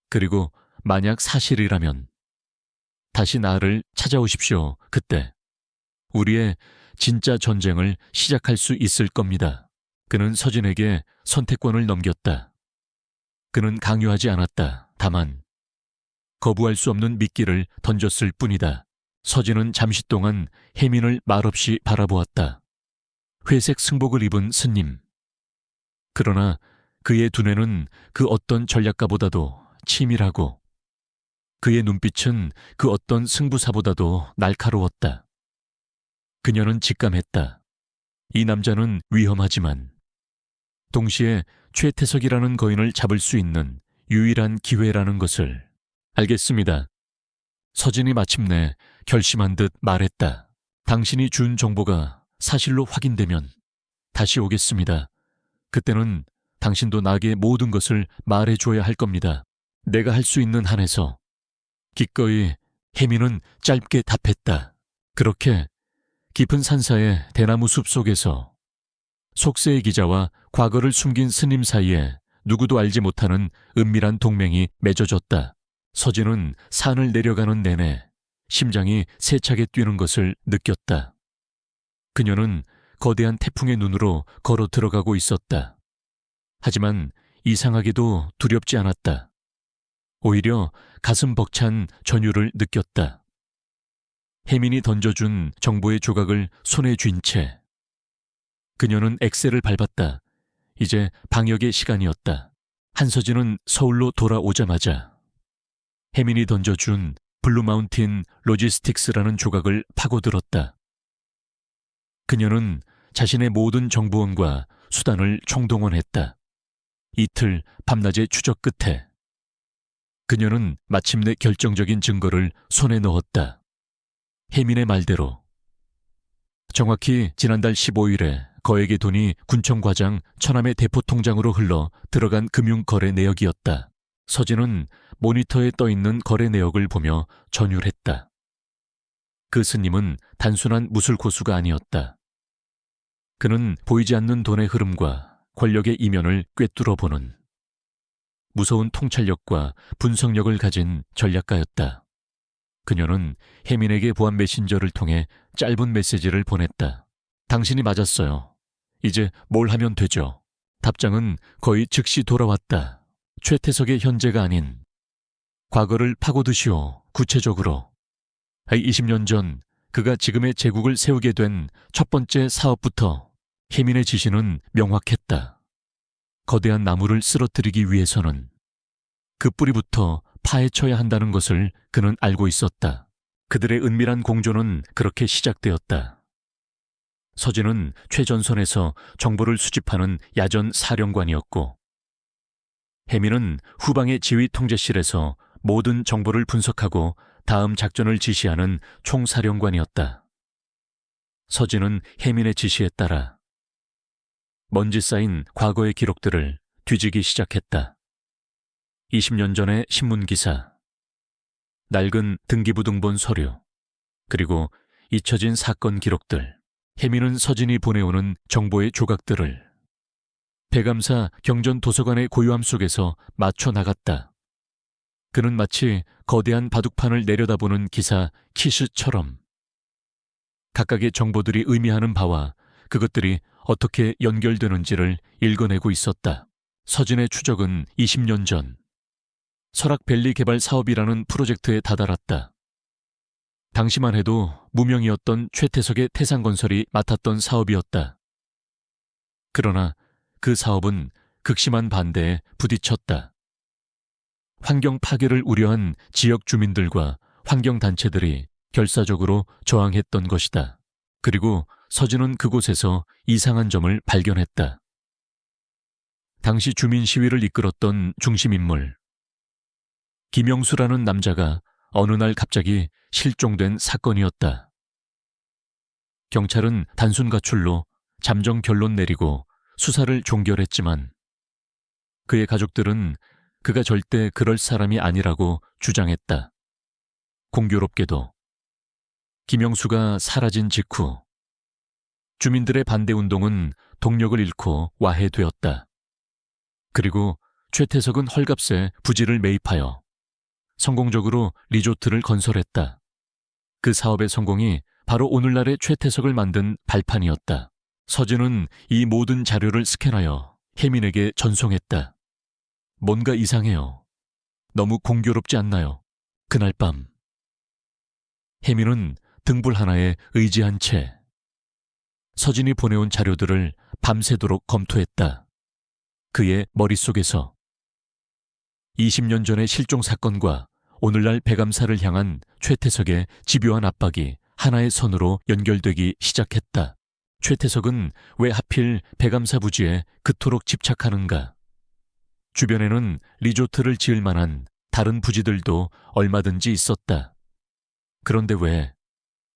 그리고 만약 사실이라면 다시 나를 찾아오십시오. 그때 우리의 진짜 전쟁을 시작할 수 있을 겁니다. 그는 서진에게 선택권을 넘겼다. 그는 강요하지 않았다. 다만 거부할 수 없는 미끼를 던졌을 뿐이다. 서진은 잠시 동안 혜민을 말없이 바라보았다. 회색 승복을 입은 스님. 그러나 그의 두뇌는 그 어떤 전략가보다도 치밀하고 그의 눈빛은 그 어떤 승부사보다도 날카로웠다. 그녀는 직감했다. 이 남자는 위험하지만 동시에 최태석이라는 거인을 잡을 수 있는 유일한 기회라는 것을. 알겠습니다. 서진이 마침내 결심한 듯 말했다. 당신이 준 정보가 사실로 확인되면 다시 오겠습니다. 그때는 당신도 나에게 모든 것을 말해줘야 할 겁니다. 내가 할 수 있는 한에서. 기꺼이. 혜민은 짧게 답했다. 그렇게 깊은 산사의 대나무 숲 속에서 속세의 기자와 과거를 숨긴 스님 사이에 누구도 알지 못하는 은밀한 동맹이 맺어졌다. 서진은 산을 내려가는 내내 심장이 세차게 뛰는 것을 느꼈다. 그녀는 거대한 태풍의 눈으로 걸어 들어가고 있었다. 하지만 이상하게도 두렵지 않았다. 오히려 가슴 벅찬 전율을 느꼈다. 혜민이 던져준 정보의 조각을 손에 쥔 채 그녀는 엑셀을 밟았다. 이제 방역의 시간이었다. 한서진은 서울로 돌아오자마자 혜민이 던져준 블루마운틴 로지스틱스라는 조각을 파고들었다. 그녀는 자신의 모든 정보원과 수단을 총동원했다. 이틀 밤낮의 추적 끝에 그녀는 마침내 결정적인 증거를 손에 넣었다. 혜민의 말대로 정확히 지난달 15일에 거액의 돈이 군청과장 천암의 대포통장으로 흘러 들어간 금융거래 내역이었다. 서진은 모니터에 떠있는 거래 내역을 보며 전율했다. 그 스님은 단순한 무술고수가 아니었다. 그는 보이지 않는 돈의 흐름과 권력의 이면을 꿰뚫어보는 무서운 통찰력과 분석력을 가진 전략가였다. 그녀는 혜민에게 보안 메신저를 통해 짧은 메시지를 보냈다. 당신이 맞았어요. 이제 뭘 하면 되죠? 답장은 거의 즉시 돌아왔다. 최태석의 현재가 아닌 과거를 파고드시오. 구체적으로 20년 전 그가 지금의 제국을 세우게 된 첫 번째 사업부터 혜민의 지시는 명확했다. 거대한 나무를 쓰러뜨리기 위해서는 그 뿌리부터 파헤쳐야 한다는 것을 그는 알고 있었다. 그들의 은밀한 공조는 그렇게 시작되었다. 서진은 최전선에서 정보를 수집하는 야전 사령관이었고 혜민은 후방의 지휘 통제실에서 모든 정보를 분석하고 다음 작전을 지시하는 총사령관이었다. 서진은 혜민의 지시에 따라 먼지 쌓인 과거의 기록들을 뒤지기 시작했다. 20년 전의 신문기사, 낡은 등기부등본 서류, 그리고 잊혀진 사건 기록들. 혜민은 서진이 보내오는 정보의 조각들을 배감사 경전도서관의 고요함 속에서 맞춰 나갔다. 그는 마치 거대한 바둑판을 내려다보는 기사 키슈처럼 각각의 정보들이 의미하는 바와 그것들이 어떻게 연결되는지를 읽어내고 있었다. 서진의 추적은 20년 전 설악밸리 개발 사업이라는 프로젝트에 다다랐다. 당시만 해도 무명이었던 최태석의 태산건설이 맡았던 사업이었다. 그러나 그 사업은 극심한 반대에 부딪혔다. 환경 파괴를 우려한 지역 주민들과 환경단체들이 결사적으로 저항했던 것이다. 그리고 서진은 그곳에서 이상한 점을 발견했다. 당시 주민 시위를 이끌었던 중심인물 김영수라는 남자가 어느 날 갑자기 실종된 사건이었다. 경찰은 단순 가출로 잠정 결론 내리고 수사를 종결했지만 그의 가족들은 그가 절대 그럴 사람이 아니라고 주장했다. 공교롭게도 김영수가 사라진 직후 주민들의 반대 운동은 동력을 잃고 와해되었다. 그리고 최태석은 헐값에 부지를 매입하여 성공적으로 리조트를 건설했다. 그 사업의 성공이 바로 오늘날의 최태석을 만든 발판이었다. 서진은 이 모든 자료를 스캔하여 혜민에게 전송했다. 뭔가 이상해요. 너무 공교롭지 않나요? 그날 밤 혜민은 등불 하나에 의지한 채 서진이 보내온 자료들을 밤새도록 검토했다. 그의 머릿속에서 20년 전의 실종 사건과 오늘날 배감사를 향한 최태석의 집요한 압박이 하나의 선으로 연결되기 시작했다. 최태석은 왜 하필 배감사 부지에 그토록 집착하는가? 주변에는 리조트를 지을 만한 다른 부지들도 얼마든지 있었다. 그런데 왜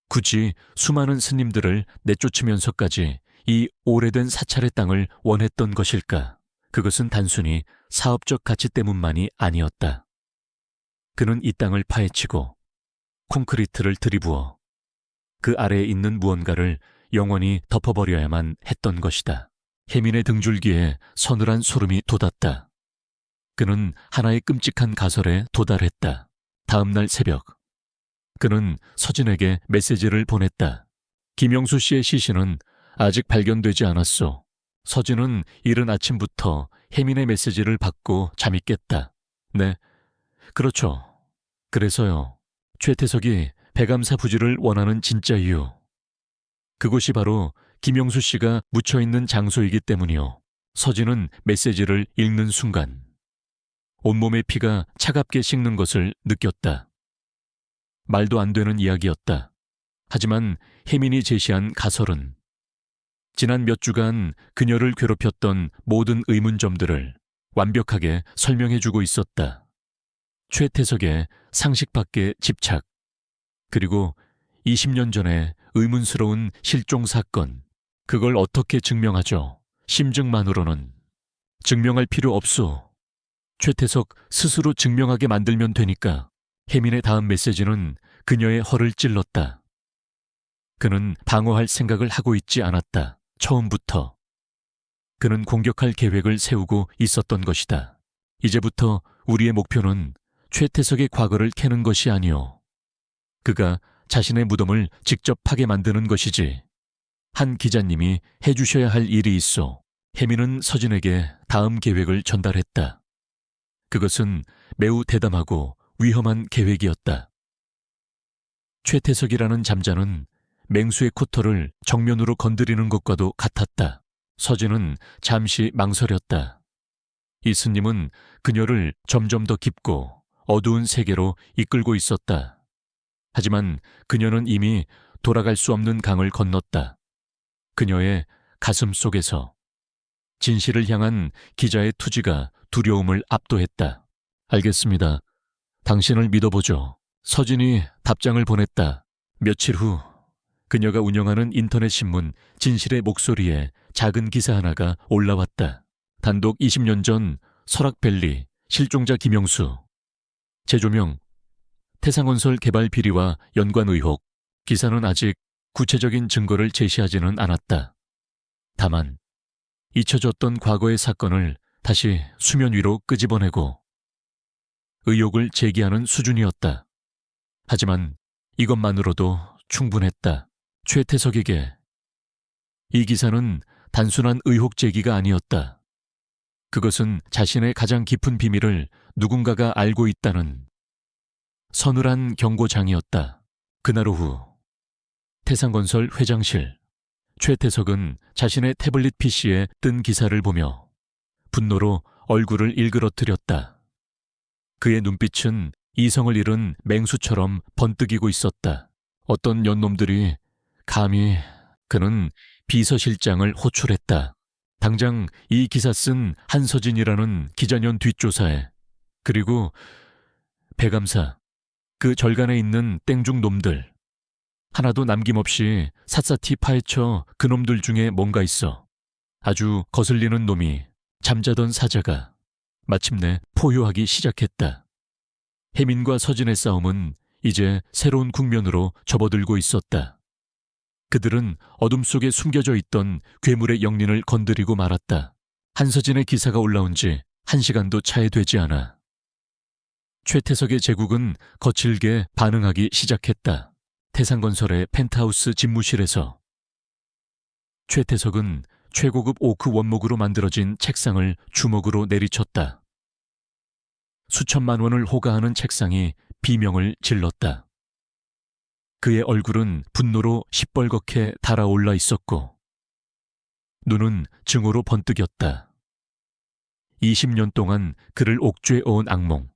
굳이 수많은 스님들을 내쫓으면서까지 이 오래된 사찰의 땅을 원했던 것일까? 그것은 단순히 사업적 가치 때문만이 아니었다. 그는 이 땅을 파헤치고 콘크리트를 들이부어 그 아래에 있는 무언가를 영원히 덮어버려야만 했던 것이다. 혜민의 등줄기에 서늘한 소름이 돋았다. 그는 하나의 끔찍한 가설에 도달했다. 다음 날 새벽 그는 서진에게 메시지를 보냈다. 김영수 씨의 시신은 아직 발견되지 않았소. 서진은 이른 아침부터 혜민의 메시지를 받고 잠이 깼다. 네, 그렇죠. 그래서요. 최태석이 배감사 부지를 원하는 진짜 이유. 그곳이 바로 김영수 씨가 묻혀있는 장소이기 때문이요. 서진은 메시지를 읽는 순간 온몸의 피가 차갑게 식는 것을 느꼈다. 말도 안 되는 이야기였다. 하지만 혜민이 제시한 가설은 지난 몇 주간 그녀를 괴롭혔던 모든 의문점들을 완벽하게 설명해주고 있었다. 최태석의 상식 밖의 집착, 그리고 20년 전의 의문스러운 실종 사건, 그걸 어떻게 증명하죠? 심증만으로는 증명할 필요 없소. 최태석 스스로 증명하게 만들면 되니까. 혜민의 다음 메시지는 그녀의 허를 찔렀다. 그는 방어할 생각을 하고 있지 않았다. 처음부터. 그는 공격할 계획을 세우고 있었던 것이다. 이제부터 우리의 목표는 최태석의 과거를 캐는 것이 아니오. 그가 자신의 무덤을 직접 파게 만드는 것이지. 한 기자님이 해주셔야 할 일이 있어. 혜민은 서진에게 다음 계획을 전달했다. 그것은 매우 대담하고 위험한 계획이었다. 최태석이라는 잠자는 맹수의 코털을 정면으로 건드리는 것과도 같았다. 서진은 잠시 망설였다. 이 스님은 그녀를 점점 더 깊고 어두운 세계로 이끌고 있었다. 하지만 그녀는 이미 돌아갈 수 없는 강을 건넜다. 그녀의 가슴 속에서 진실을 향한 기자의 투지가 두려움을 압도했다. 알겠습니다. 당신을 믿어보죠. 서진이 답장을 보냈다. 며칠 후 그녀가 운영하는 인터넷 신문 진실의 목소리에 작은 기사 하나가 올라왔다. 단독 20년 전 설악밸리 실종자 김영수. 재조명 태상건설 개발 비리와 연관 의혹. 기사는 아직 구체적인 증거를 제시하지는 않았다. 다만 잊혀졌던 과거의 사건을 다시 수면 위로 끄집어내고 의혹을 제기하는 수준이었다. 하지만 이것만으로도 충분했다. 최태석에게 이 기사는 단순한 의혹 제기가 아니었다. 그것은 자신의 가장 깊은 비밀을 누군가가 알고 있다는 서늘한 경고장이었다. 그날 오후 태상건설 회장실. 최태석은 자신의 태블릿 PC에 뜬 기사를 보며 분노로 얼굴을 일그러뜨렸다. 그의 눈빛은 이성을 잃은 맹수처럼 번뜩이고 있었다. 어떤 연놈들이 감히. 그는 비서실장을 호출했다. 당장 이 기사 쓴 한서진이라는 기자년 뒷조사에, 그리고 배감사, 그 절간에 있는 땡중 놈들, 하나도 남김없이 샅샅이 파헤쳐 그놈들 중에 뭔가 있어. 아주 거슬리는 놈이 잠자던 사자가 마침내 포효하기 시작했다. 혜민과 서진의 싸움은 이제 새로운 국면으로 접어들고 있었다. 그들은 어둠 속에 숨겨져 있던 괴물의 영린을 건드리고 말았다. 한서진의 기사가 올라온 지 1시간도 차에 되지 않아. 최태석의 제국은 거칠게 반응하기 시작했다. 태상건설의 펜트하우스 집무실에서 최태석은 최고급 오크 원목으로 만들어진 책상을 주먹으로 내리쳤다. 수천만 원을 호가하는 책상이 비명을 질렀다. 그의 얼굴은 분노로 시뻘겋게 달아올라 있었고 눈은 증오로 번뜩였다. 20년 동안 그를 옥죄어온 악몽.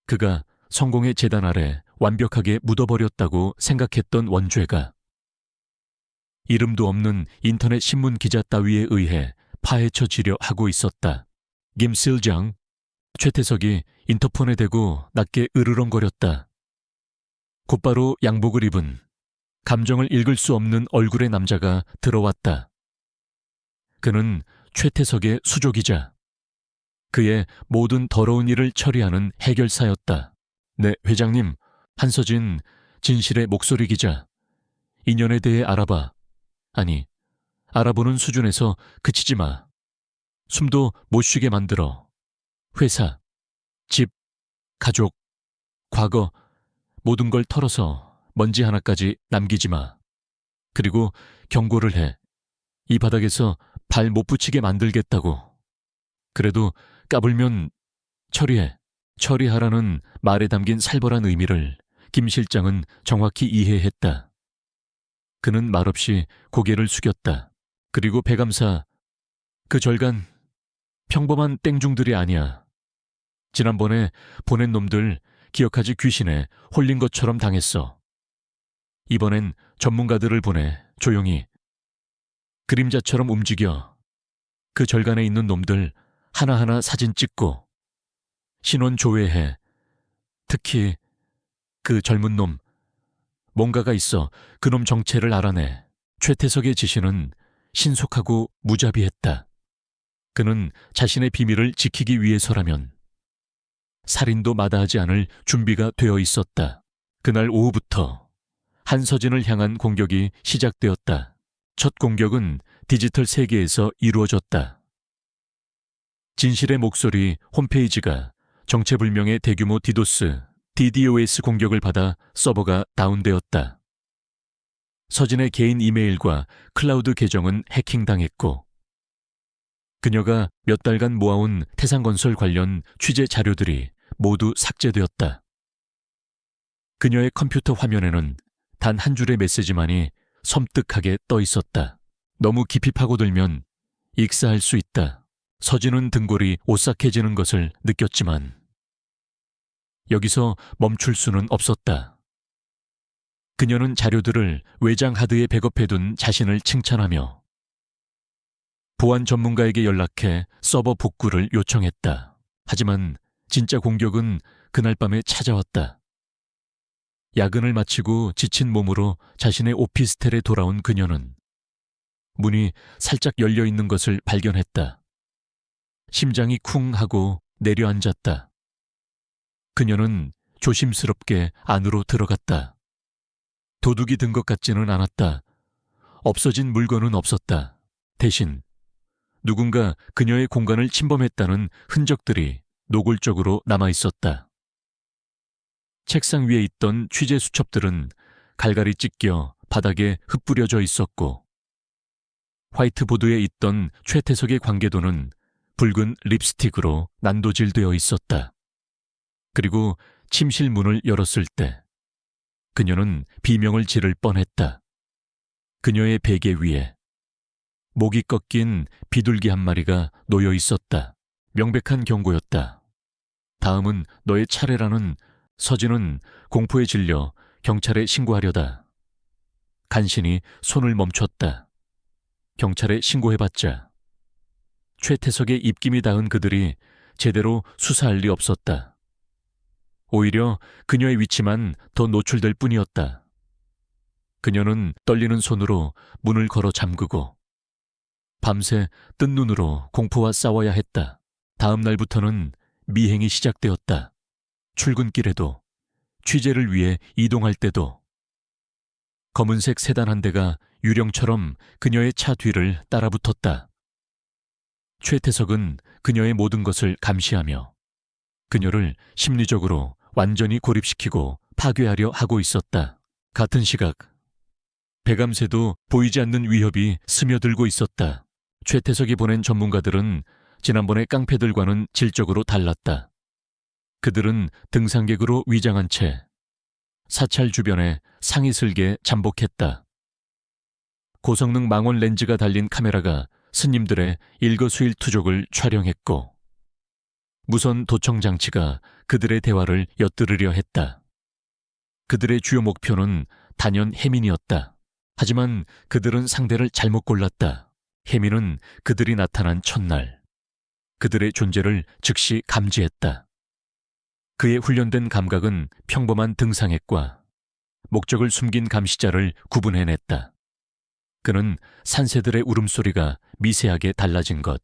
그가 성공의 재단 아래 완벽하게 묻어버렸다고 생각했던 원죄가 이름도 없는 인터넷 신문 기자 따위에 의해 파헤쳐지려 하고 있었다. 김실장, 최태석이 인터폰에 대고 낮게 으르렁거렸다. 곧바로 양복을 입은 감정을 읽을 수 없는 얼굴의 남자가 들어왔다. 그는 최태석의 수족이자 그의 모든 더러운 일을 처리하는 해결사였다. 네, 회장님, 한서진, 진실의 목소리 기자. 인연에 대해 알아봐. 아니, 알아보는 수준에서 그치지 마. 숨도 못 쉬게 만들어. 회사, 집, 가족, 과거, 모든 걸 털어서 먼지 하나까지 남기지 마. 그리고 경고를 해. 이 바닥에서 발 못 붙이게 만들겠다고. 그래도 까불면 처리해. 처리하라는 말에 담긴 살벌한 의미를 김 실장은 정확히 이해했다. 그는 말없이 고개를 숙였다. 그리고 배감사, 그 절간 평범한 땡중들이 아니야. 지난번에 보낸 놈들 기억하지? 귀신에 홀린 것처럼 당했어. 이번엔 전문가들을 보내 조용히. 그림자처럼 움직여. 그 절간에 있는 놈들 하나하나 사진 찍고 신원 조회해. 특히 그 젊은 놈. 뭔가가 있어. 그놈 정체를 알아내. 최태석의 지시는 신속하고 무자비했다. 그는 자신의 비밀을 지키기 위해서라면 살인도 마다하지 않을 준비가 되어 있었다. 그날 오후부터 한서진을 향한 공격이 시작되었다. 첫 공격은 디지털 세계에서 이루어졌다. 진실의 목소리 홈페이지가 정체불명의 대규모 디도스, DDoS 공격을 받아 서버가 다운되었다. 서진의 개인 이메일과 클라우드 계정은 해킹당했고 그녀가 몇 달간 모아온 태상건설 관련 취재 자료들이 모두 삭제되었다. 그녀의 컴퓨터 화면에는 단 한 줄의 메시지만이 섬뜩하게 떠 있었다. 너무 깊이 파고들면 익사할 수 있다. 서진은 등골이 오싹해지는 것을 느꼈지만 여기서 멈출 수는 없었다. 그녀는 자료들을 외장 하드에 백업해둔 자신을 칭찬하며 보안 전문가에게 연락해 서버 복구를 요청했다. 하지만 진짜 공격은 그날 밤에 찾아왔다. 야근을 마치고 지친 몸으로 자신의 오피스텔에 돌아온 그녀는 문이 살짝 열려 있는 것을 발견했다. 심장이 쿵 하고 내려앉았다. 그녀는 조심스럽게 안으로 들어갔다. 도둑이 든 것 같지는 않았다. 없어진 물건은 없었다. 대신 누군가 그녀의 공간을 침범했다는 흔적들이 노골적으로 남아있었다. 책상 위에 있던 취재 수첩들은 갈갈이 찢겨 바닥에 흩뿌려져 있었고 화이트보드에 있던 최태석의 관계도는 붉은 립스틱으로 난도질되어 있었다. 그리고 침실 문을 열었을 때 그녀는 비명을 지를 뻔했다. 그녀의 베개 위에 목이 꺾인 비둘기 한 마리가 놓여 있었다. 명백한 경고였다. 다음은 너의 차례라는. 서진은 공포에 질려 경찰에 신고하려다 간신히 손을 멈췄다. 경찰에 신고해봤자 최태석의 입김이 닿은 그들이 제대로 수사할 리 없었다. 오히려 그녀의 위치만 더 노출될 뿐이었다. 그녀는 떨리는 손으로 문을 걸어 잠그고 밤새 뜬 눈으로 공포와 싸워야 했다. 다음 날부터는 미행이 시작되었다. 출근길에도, 취재를 위해 이동할 때도. 검은색 세단 한 대가 유령처럼 그녀의 차 뒤를 따라붙었다. 최태석은 그녀의 모든 것을 감시하며 그녀를 심리적으로 완전히 고립시키고 파괴하려 하고 있었다. 같은 시각 백암새도 보이지 않는 위협이 스며들고 있었다. 최태석이 보낸 전문가들은 지난번의 깡패들과는 질적으로 달랐다. 그들은 등산객으로 위장한 채 사찰 주변에 상이 슬게 잠복했다. 고성능 망원 렌즈가 달린 카메라가 스님들의 일거수일투족을 촬영했고 무선 도청 장치가 그들의 대화를 엿들으려 했다. 그들의 주요 목표는 단연 혜민이었다. 하지만 그들은 상대를 잘못 골랐다. 혜민은 그들이 나타난 첫날 그들의 존재를 즉시 감지했다. 그의 훈련된 감각은 평범한 등산객과 목적을 숨긴 감시자를 구분해냈다. 그는 산새들의 울음소리가 미세하게 달라진 것,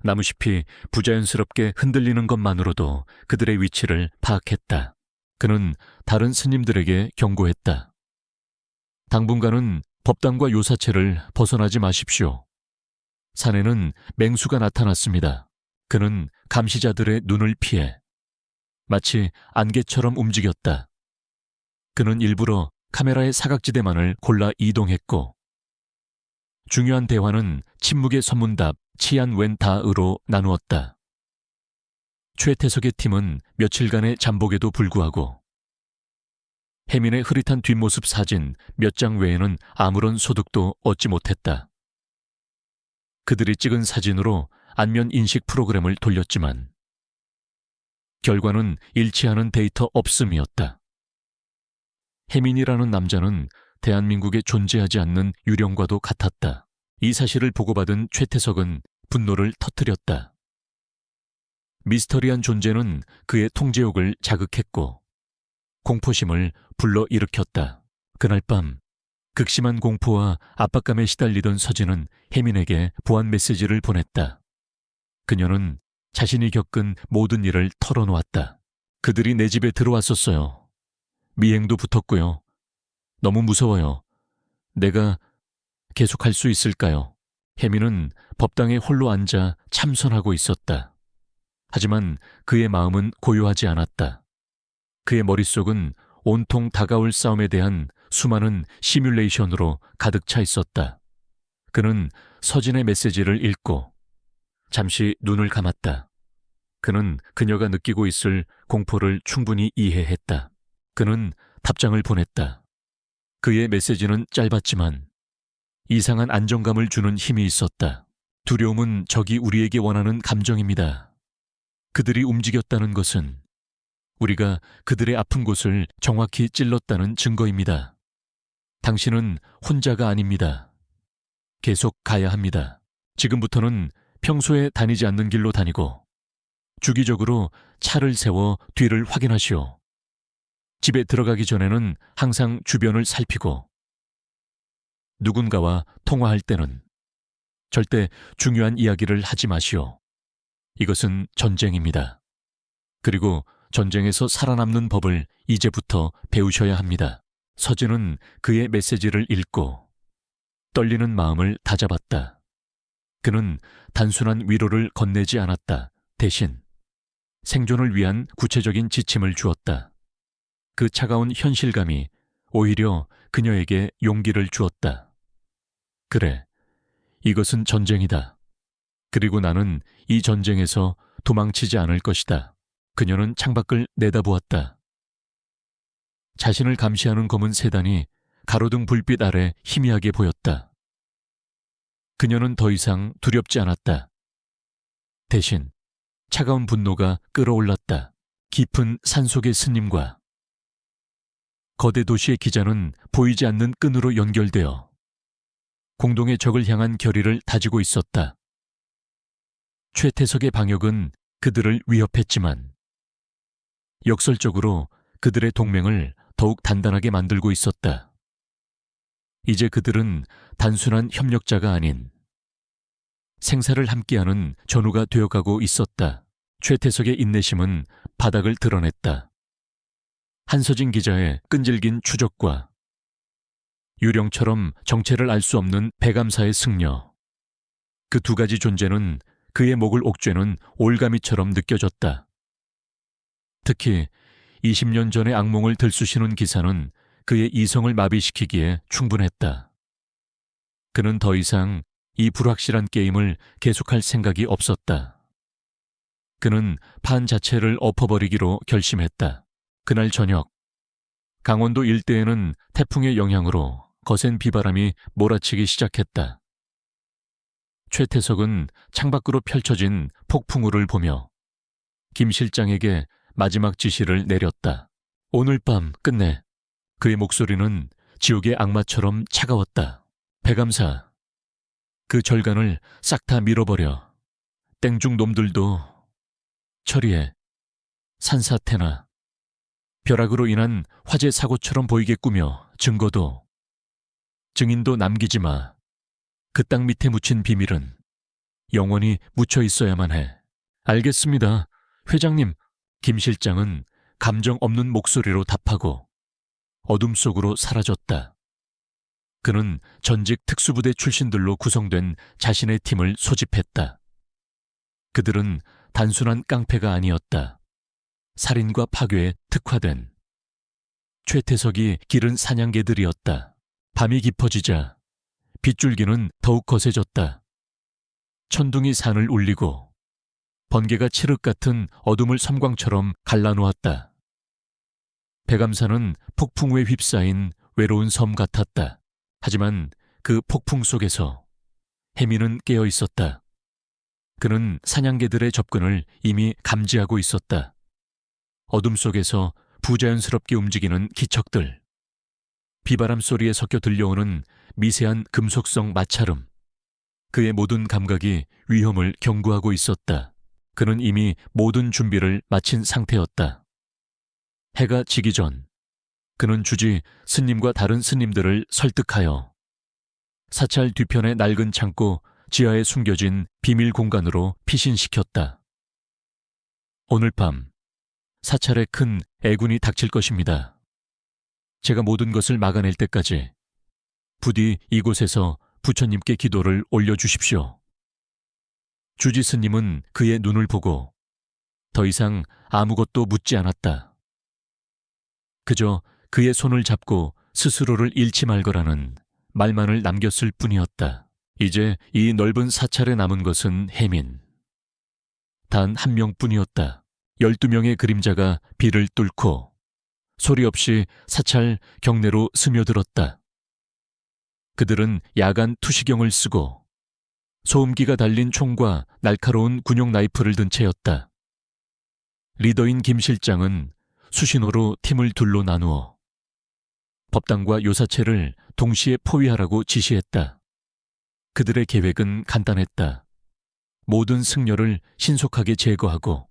나무잎이 부자연스럽게 흔들리는 것만으로도 그들의 위치를 파악했다. 그는 다른 스님들에게 경고했다. 당분간은 법당과 요사체를 벗어나지 마십시오. 산에는 맹수가 나타났습니다. 그는 감시자들의 눈을 피해 마치 안개처럼 움직였다. 그는 일부러 카메라의 사각지대만을 골라 이동했고 중요한 대화는 침묵의 선문답 치안 웬다으로 나누었다. 최태석의 팀은 며칠간의 잠복에도 불구하고 혜민의 흐릿한 뒷모습 사진 몇 장 외에는 아무런 소득도 얻지 못했다. 그들이 찍은 사진으로 안면 인식 프로그램을 돌렸지만 결과는 일치하는 데이터 없음이었다. 혜민이라는 남자는 대한민국에 존재하지 않는 유령과도 같았다. 이 사실을 보고받은 최태석은 분노를 터뜨렸다. 미스터리한 존재는 그의 통제욕을 자극했고 공포심을 불러일으켰다. 그날 밤 극심한 공포와 압박감에 시달리던 서진은 혜민에게 보안 메시지를 보냈다. 그녀는 자신이 겪은 모든 일을 털어놓았다. 그들이 내 집에 들어왔었어요. 미행도 붙었고요. 너무 무서워요. 내가 계속할 수 있을까요? 혜민은 법당에 홀로 앉아 참선하고 있었다. 하지만 그의 마음은 고요하지 않았다. 그의 머릿속은 온통 다가올 싸움에 대한 수많은 시뮬레이션으로 가득 차 있었다. 그는 서진의 메시지를 읽고 잠시 눈을 감았다. 그는 그녀가 느끼고 있을 공포를 충분히 이해했다. 그는 답장을 보냈다. 그의 메시지는 짧았지만 이상한 안정감을 주는 힘이 있었다. 두려움은 적이 우리에게 원하는 감정입니다. 그들이 움직였다는 것은 우리가 그들의 아픈 곳을 정확히 찔렀다는 증거입니다. 당신은 혼자가 아닙니다. 계속 가야 합니다. 지금부터는 평소에 다니지 않는 길로 다니고 주기적으로 차를 세워 뒤를 확인하시오. 집에 들어가기 전에는 항상 주변을 살피고 누군가와 통화할 때는 절대 중요한 이야기를 하지 마시오. 이것은 전쟁입니다. 그리고 전쟁에서 살아남는 법을 이제부터 배우셔야 합니다. 서진은 그의 메시지를 읽고 떨리는 마음을 다잡았다. 그는 단순한 위로를 건네지 않았다. 대신 생존을 위한 구체적인 지침을 주었다. 그 차가운 현실감이 오히려 그녀에게 용기를 주었다. 그래, 이것은 전쟁이다. 그리고 나는 이 전쟁에서 도망치지 않을 것이다. 그녀는 창밖을 내다보았다. 자신을 감시하는 검은 세단이 가로등 불빛 아래 희미하게 보였다. 그녀는 더 이상 두렵지 않았다. 대신 차가운 분노가 끓어올랐다. 깊은 산속의 스님과 거대 도시의 기자는 보이지 않는 끈으로 연결되어 공동의 적을 향한 결의를 다지고 있었다. 최태석의 방역은 그들을 위협했지만 역설적으로 그들의 동맹을 더욱 단단하게 만들고 있었다. 이제 그들은 단순한 협력자가 아닌 생사를 함께하는 전우가 되어가고 있었다. 최태석의 인내심은 바닥을 드러냈다. 한서진 기자의 끈질긴 추적과 유령처럼 정체를 알 수 없는 배감사의 승려. 그 두 가지 존재는 그의 목을 옥죄는 올가미처럼 느껴졌다. 특히 20년 전의 악몽을 들쑤시는 기사는 그의 이성을 마비시키기에 충분했다. 그는 더 이상 이 불확실한 게임을 계속할 생각이 없었다. 그는 판 자체를 엎어버리기로 결심했다. 그날 저녁, 강원도 일대에는 태풍의 영향으로 거센 비바람이 몰아치기 시작했다. 최태석은 창밖으로 펼쳐진 폭풍우를 보며 김 실장에게 마지막 지시를 내렸다. 오늘 밤 끝내. 그의 목소리는 지옥의 악마처럼 차가웠다. 배감사, 그 절간을 싹 다 밀어버려. 땡중 놈들도 처리해. 산사태나 벼락으로 인한 화재 사고처럼 보이게 꾸며 증거도, 증인도 남기지 마. 그 땅 밑에 묻힌 비밀은 영원히 묻혀 있어야만 해. 알겠습니다, 회장님. 김 실장은 감정 없는 목소리로 답하고 어둠 속으로 사라졌다. 그는 전직 특수부대 출신들로 구성된 자신의 팀을 소집했다. 그들은 단순한 깡패가 아니었다. 살인과 파괴에 특화된 최태석이 기른 사냥개들이었다. 밤이 깊어지자 빗줄기는 더욱 거세졌다. 천둥이 산을 울리고 번개가 칠흑 같은 어둠을 섬광처럼 갈라놓았다. 배감사는 폭풍우에 휩싸인 외로운 섬 같았다. 하지만 그 폭풍 속에서 해미는 깨어 있었다. 그는 사냥개들의 접근을 이미 감지하고 있었다. 어둠 속에서 부자연스럽게 움직이는 기척들, 비바람 소리에 섞여 들려오는 미세한 금속성 마찰음, 그의 모든 감각이 위험을 경고하고 있었다. 그는 이미 모든 준비를 마친 상태였다. 해가 지기 전 그는 주지 스님과 다른 스님들을 설득하여 사찰 뒤편의 낡은 창고 지하에 숨겨진 비밀 공간으로 피신시켰다. 오늘 밤 사찰에 큰 애군이 닥칠 것입니다. 제가 모든 것을 막아낼 때까지 부디 이곳에서 부처님께 기도를 올려주십시오. 주지 스님은 그의 눈을 보고 더 이상 아무것도 묻지 않았다. 그저 그의 손을 잡고 스스로를 잃지 말거라는 말만을 남겼을 뿐이었다. 이제 이 넓은 사찰에 남은 것은 해민. 단 한 명뿐이었다. 12명의 그림자가 비를 뚫고 소리 없이 사찰 경내로 스며들었다. 그들은 야간 투시경을 쓰고 소음기가 달린 총과 날카로운 군용 나이프를 든 채였다. 리더인 김 실장은 수신호로 팀을 둘로 나누어 법당과 요사체를 동시에 포위하라고 지시했다. 그들의 계획은 간단했다. 모든 승려를 신속하게 제거하고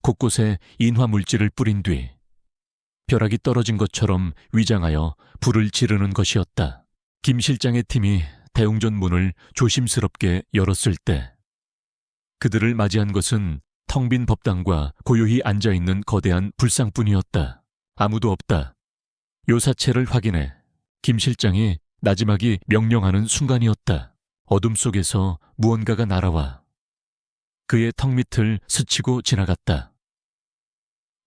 곳곳에 인화 물질을 뿌린 뒤 벼락이 떨어진 것처럼 위장하여 불을 지르는 것이었다. 김 실장의 팀이 대웅전 문을 조심스럽게 열었을 때 그들을 맞이한 것은 텅 빈 법당과 고요히 앉아있는 거대한 불상뿐이었다. 아무도 없다. 요사체를 확인해. 김 실장이 나지막이 명령하는 순간이었다. 어둠 속에서 무언가가 날아와 그의 턱 밑을 스치고 지나갔다.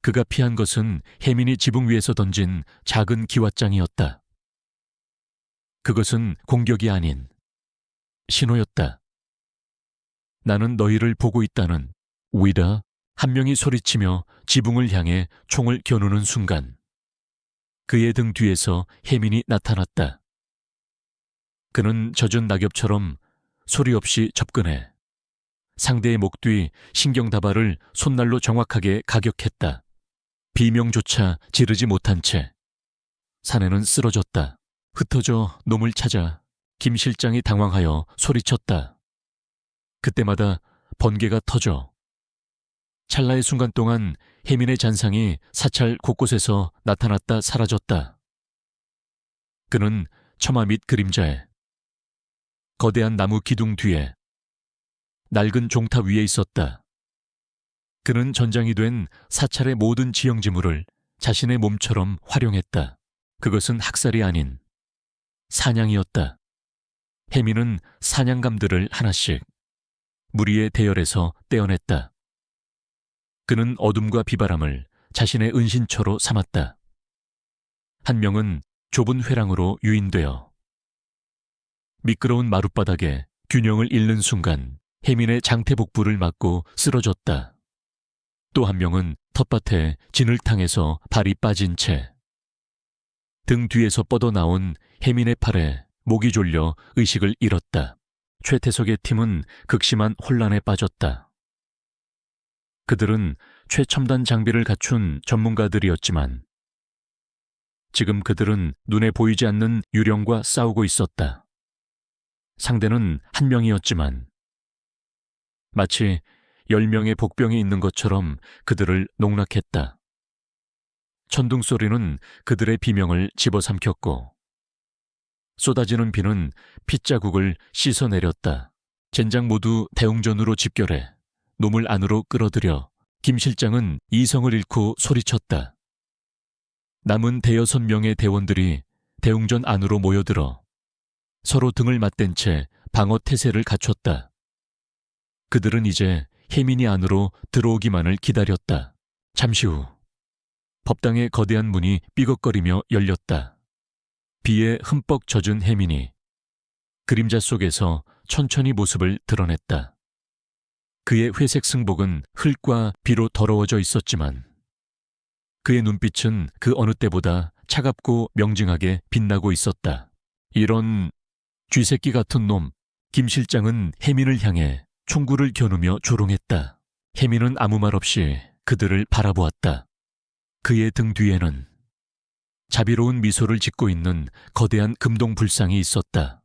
그가 피한 것은 혜민이 지붕 위에서 던진 작은 기왓장이었다. 그것은 공격이 아닌 신호였다. 나는 너희를 보고 있다는 위다. 한 명이 소리치며 지붕을 향해 총을 겨누는 순간 그의 등 뒤에서 혜민이 나타났다. 그는 젖은 낙엽처럼 소리 없이 접근해 상대의 목 뒤 신경다발을 손날로 정확하게 가격했다. 비명조차 지르지 못한 채 사내는 쓰러졌다. 흩어져 놈을 찾아. 김 실장이 당황하여 소리쳤다. 그때마다 번개가 터져 찰나의 순간 동안 혜민의 잔상이 사찰 곳곳에서 나타났다 사라졌다. 그는 처마 밑 그림자에 거대한 나무 기둥 뒤에 낡은 종탑 위에 있었다. 그는 전장이 된 사찰의 모든 지형지물을 자신의 몸처럼 활용했다. 그것은 학살이 아닌 사냥이었다. 혜민은 사냥감들을 하나씩 무리의 대열에서 떼어냈다. 그는 어둠과 비바람을 자신의 은신처로 삼았다. 한 명은 좁은 회랑으로 유인되어 미끄러운 마룻바닥에 균형을 잃는 순간 혜민의 장태복부를 맞고 쓰러졌다. 또 한 명은 텃밭에 진흙탕에서 발이 빠진 채 등 뒤에서 뻗어나온 혜민의 팔에 목이 졸려 의식을 잃었다. 최태석의 팀은 극심한 혼란에 빠졌다. 그들은 최첨단 장비를 갖춘 전문가들이었지만 지금 그들은 눈에 보이지 않는 유령과 싸우고 있었다. 상대는 한 명이었지만 마치 10명의 복병이 있는 것처럼 그들을 농락했다. 천둥 소리는 그들의 비명을 집어삼켰고 쏟아지는 비는 핏자국을 씻어내렸다. 젠장 모두 대웅전으로 집결해 놈을 안으로 끌어들여 김 실장은 이성을 잃고 소리쳤다. 남은 5-6명의 대원들이 대웅전 안으로 모여들어 서로 등을 맞댄 채 방어 태세를 갖췄다. 그들은 이제 혜민이 안으로 들어오기만을 기다렸다. 잠시 후 법당의 거대한 문이 삐걱거리며 열렸다. 비에 흠뻑 젖은 혜민이 그림자 속에서 천천히 모습을 드러냈다. 그의 회색 승복은 흙과 비로 더러워져 있었지만 그의 눈빛은 그 어느 때보다 차갑고 명징하게 빛나고 있었다. 이런 쥐새끼 같은 놈. 김 실장은 혜민을 향해 총구를 겨누며 조롱했다. 혜민은 아무 말 없이 그들을 바라보았다. 그의 등 뒤에는 자비로운 미소를 짓고 있는 거대한 금동 불상이 있었다.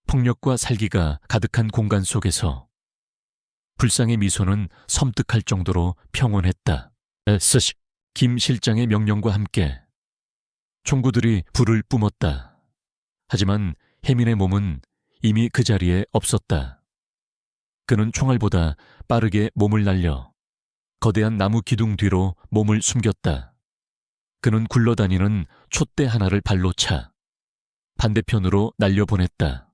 폭력과 살기가 가득한 공간 속에서 불상의 미소는 섬뜩할 정도로 평온했다. 스시! 김 실장의 명령과 함께 총구들이 불을 뿜었다. 하지만 혜민의 몸은 이미 그 자리에 없었다. 그는 총알보다 빠르게 몸을 날려 거대한 나무 기둥 뒤로 몸을 숨겼다. 그는 굴러다니는 촛대 하나를 발로 차 반대편으로 날려보냈다.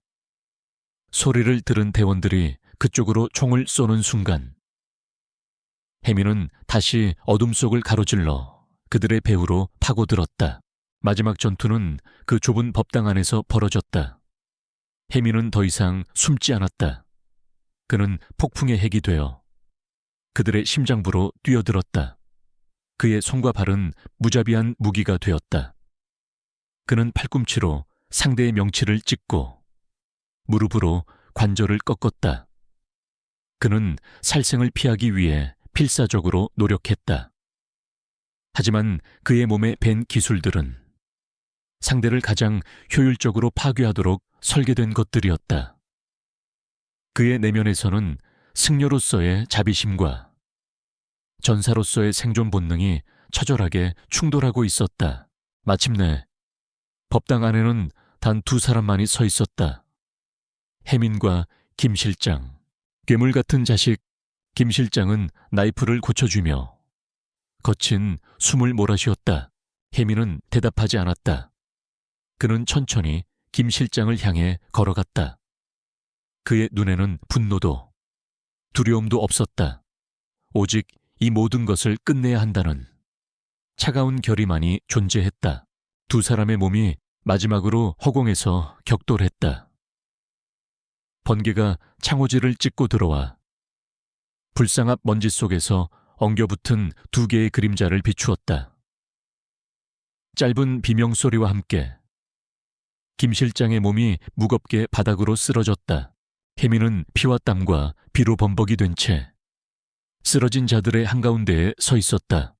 소리를 들은 대원들이 그쪽으로 총을 쏘는 순간 혜민은 다시 어둠 속을 가로질러 그들의 배후로 파고들었다. 마지막 전투는 그 좁은 법당 안에서 벌어졌다. 혜민은 더 이상 숨지 않았다. 그는 폭풍의 핵이 되어 그들의 심장부로 뛰어들었다. 그의 손과 발은 무자비한 무기가 되었다. 그는 팔꿈치로 상대의 명치를 찍고 무릎으로 관절을 꺾었다. 그는 살생을 피하기 위해 필사적으로 노력했다. 하지만 그의 몸에 밴 기술들은 상대를 가장 효율적으로 파괴하도록 설계된 것들이었다. 그의 내면에서는 승려로서의 자비심과 전사로서의 생존 본능이 처절하게 충돌하고 있었다. 마침내 법당 안에는 단 2사람만이 서 있었다. 혜민과 김 실장. 괴물 같은 자식. 김 실장은 나이프를 고쳐주며 거친 숨을 몰아쉬었다. 혜민은 대답하지 않았다. 그는 천천히 김 실장을 향해 걸어갔다. 그의 눈에는 분노도 두려움도 없었다. 오직 이 모든 것을 끝내야 한다는 차가운 결의만이 존재했다. 2사람의 몸이 마지막으로 허공에서 격돌했다. 번개가 창호지를 찍고 들어와 불상 앞 먼지 속에서 엉겨붙은 2개의 그림자를 비추었다. 짧은 비명소리와 함께 김 실장의 몸이 무겁게 바닥으로 쓰러졌다. 혜민은 피와 땀과 비로 범벅이 된 채 쓰러진 자들의 한가운데에 서 있었다.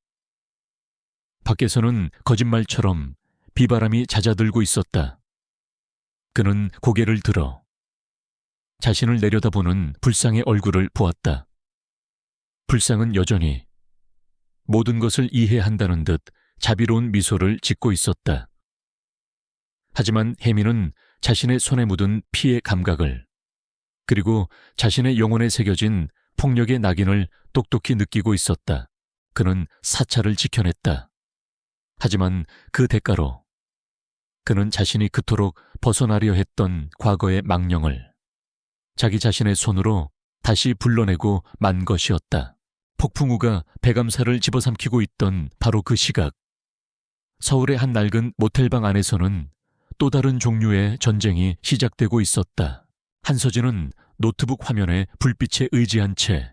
밖에서는 거짓말처럼 비바람이 잦아들고 있었다. 그는 고개를 들어 자신을 내려다보는 불상의 얼굴을 보았다. 불상은 여전히 모든 것을 이해한다는 듯 자비로운 미소를 짓고 있었다. 하지만 혜민은 자신의 손에 묻은 피의 감각을 그리고 자신의 영혼에 새겨진 폭력의 낙인을 똑똑히 느끼고 있었다. 그는 사찰을 지켜냈다. 하지만 그 대가로 그는 자신이 그토록 벗어나려 했던 과거의 망령을 자기 자신의 손으로 다시 불러내고 만 것이었다. 폭풍우가 백암사를 집어삼키고 있던 바로 그 시각, 서울의 한 낡은 모텔방 안에서는 또 다른 종류의 전쟁이 시작되고 있었다. 한서진은 노트북 화면에 불빛에 의지한 채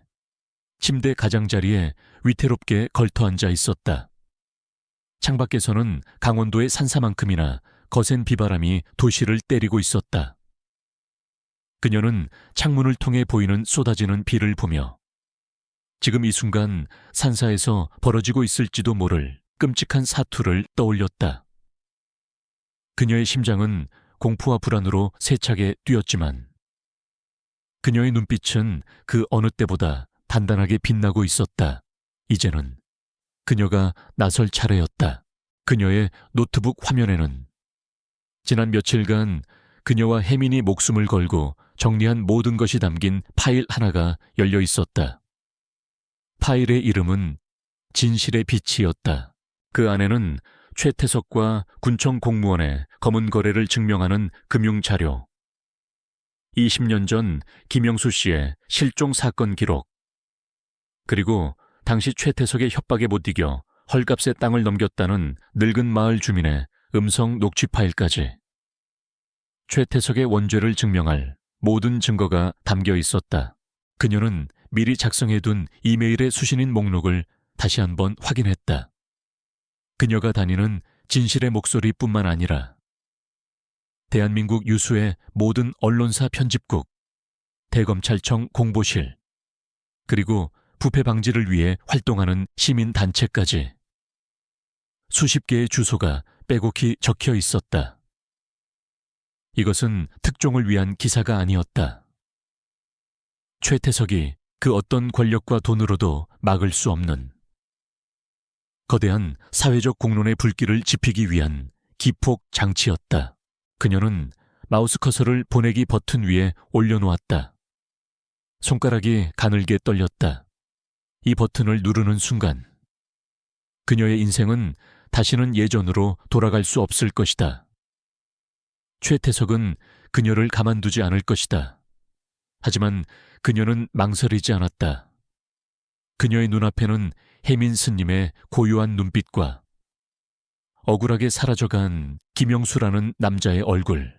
침대 가장자리에 위태롭게 걸터앉아 있었다. 창밖에서는 강원도의 산사만큼이나 거센 비바람이 도시를 때리고 있었다. 그녀는 창문을 통해 보이는 쏟아지는 비를 보며 지금 이 순간 산사에서 벌어지고 있을지도 모를 끔찍한 사투를 떠올렸다. 그녀의 심장은 공포와 불안으로 세차게 뛰었지만 그녀의 눈빛은 그 어느 때보다 단단하게 빛나고 있었다. 이제는 그녀가 나설 차례였다. 그녀의 노트북 화면에는 지난 며칠간 그녀와 혜민이 목숨을 걸고 정리한 모든 것이 담긴 파일 하나가 열려 있었다. 파일의 이름은 진실의 빛이었다. 그 안에는 최태석과 군청 공무원의 검은 거래를 증명하는 금융자료, 20년 전 김영수 씨의 실종 사건 기록, 그리고 당시 최태석의 협박에 못 이겨 헐값에 땅을 넘겼다는 늙은 마을 주민의 음성 녹취 파일까지. 최태석의 원죄를 증명할 모든 증거가 담겨 있었다. 그녀는 미리 작성해둔 이메일의 수신인 목록을 다시 한번 확인했다. 그녀가 다니는 진실의 목소리뿐만 아니라 대한민국 유수의 모든 언론사 편집국, 대검찰청 공보실, 그리고 부패 방지를 위해 활동하는 시민단체까지 수십 개의 주소가 빼곡히 적혀 있었다. 이것은 특종을 위한 기사가 아니었다. 최태석이 그 어떤 권력과 돈으로도 막을 수 없는 거대한 사회적 공론의 불길을 지피기 위한 기폭 장치였다. 그녀는 마우스 커서를 보내기 버튼 위에 올려놓았다. 손가락이 가늘게 떨렸다. 이 버튼을 누르는 순간 그녀의 인생은 다시는 예전으로 돌아갈 수 없을 것이다. 최태석은 그녀를 가만두지 않을 것이다. 하지만 그녀는 망설이지 않았다. 그녀의 눈앞에는 혜민 스님의 고요한 눈빛과 억울하게 사라져간 김영수라는 남자의 얼굴,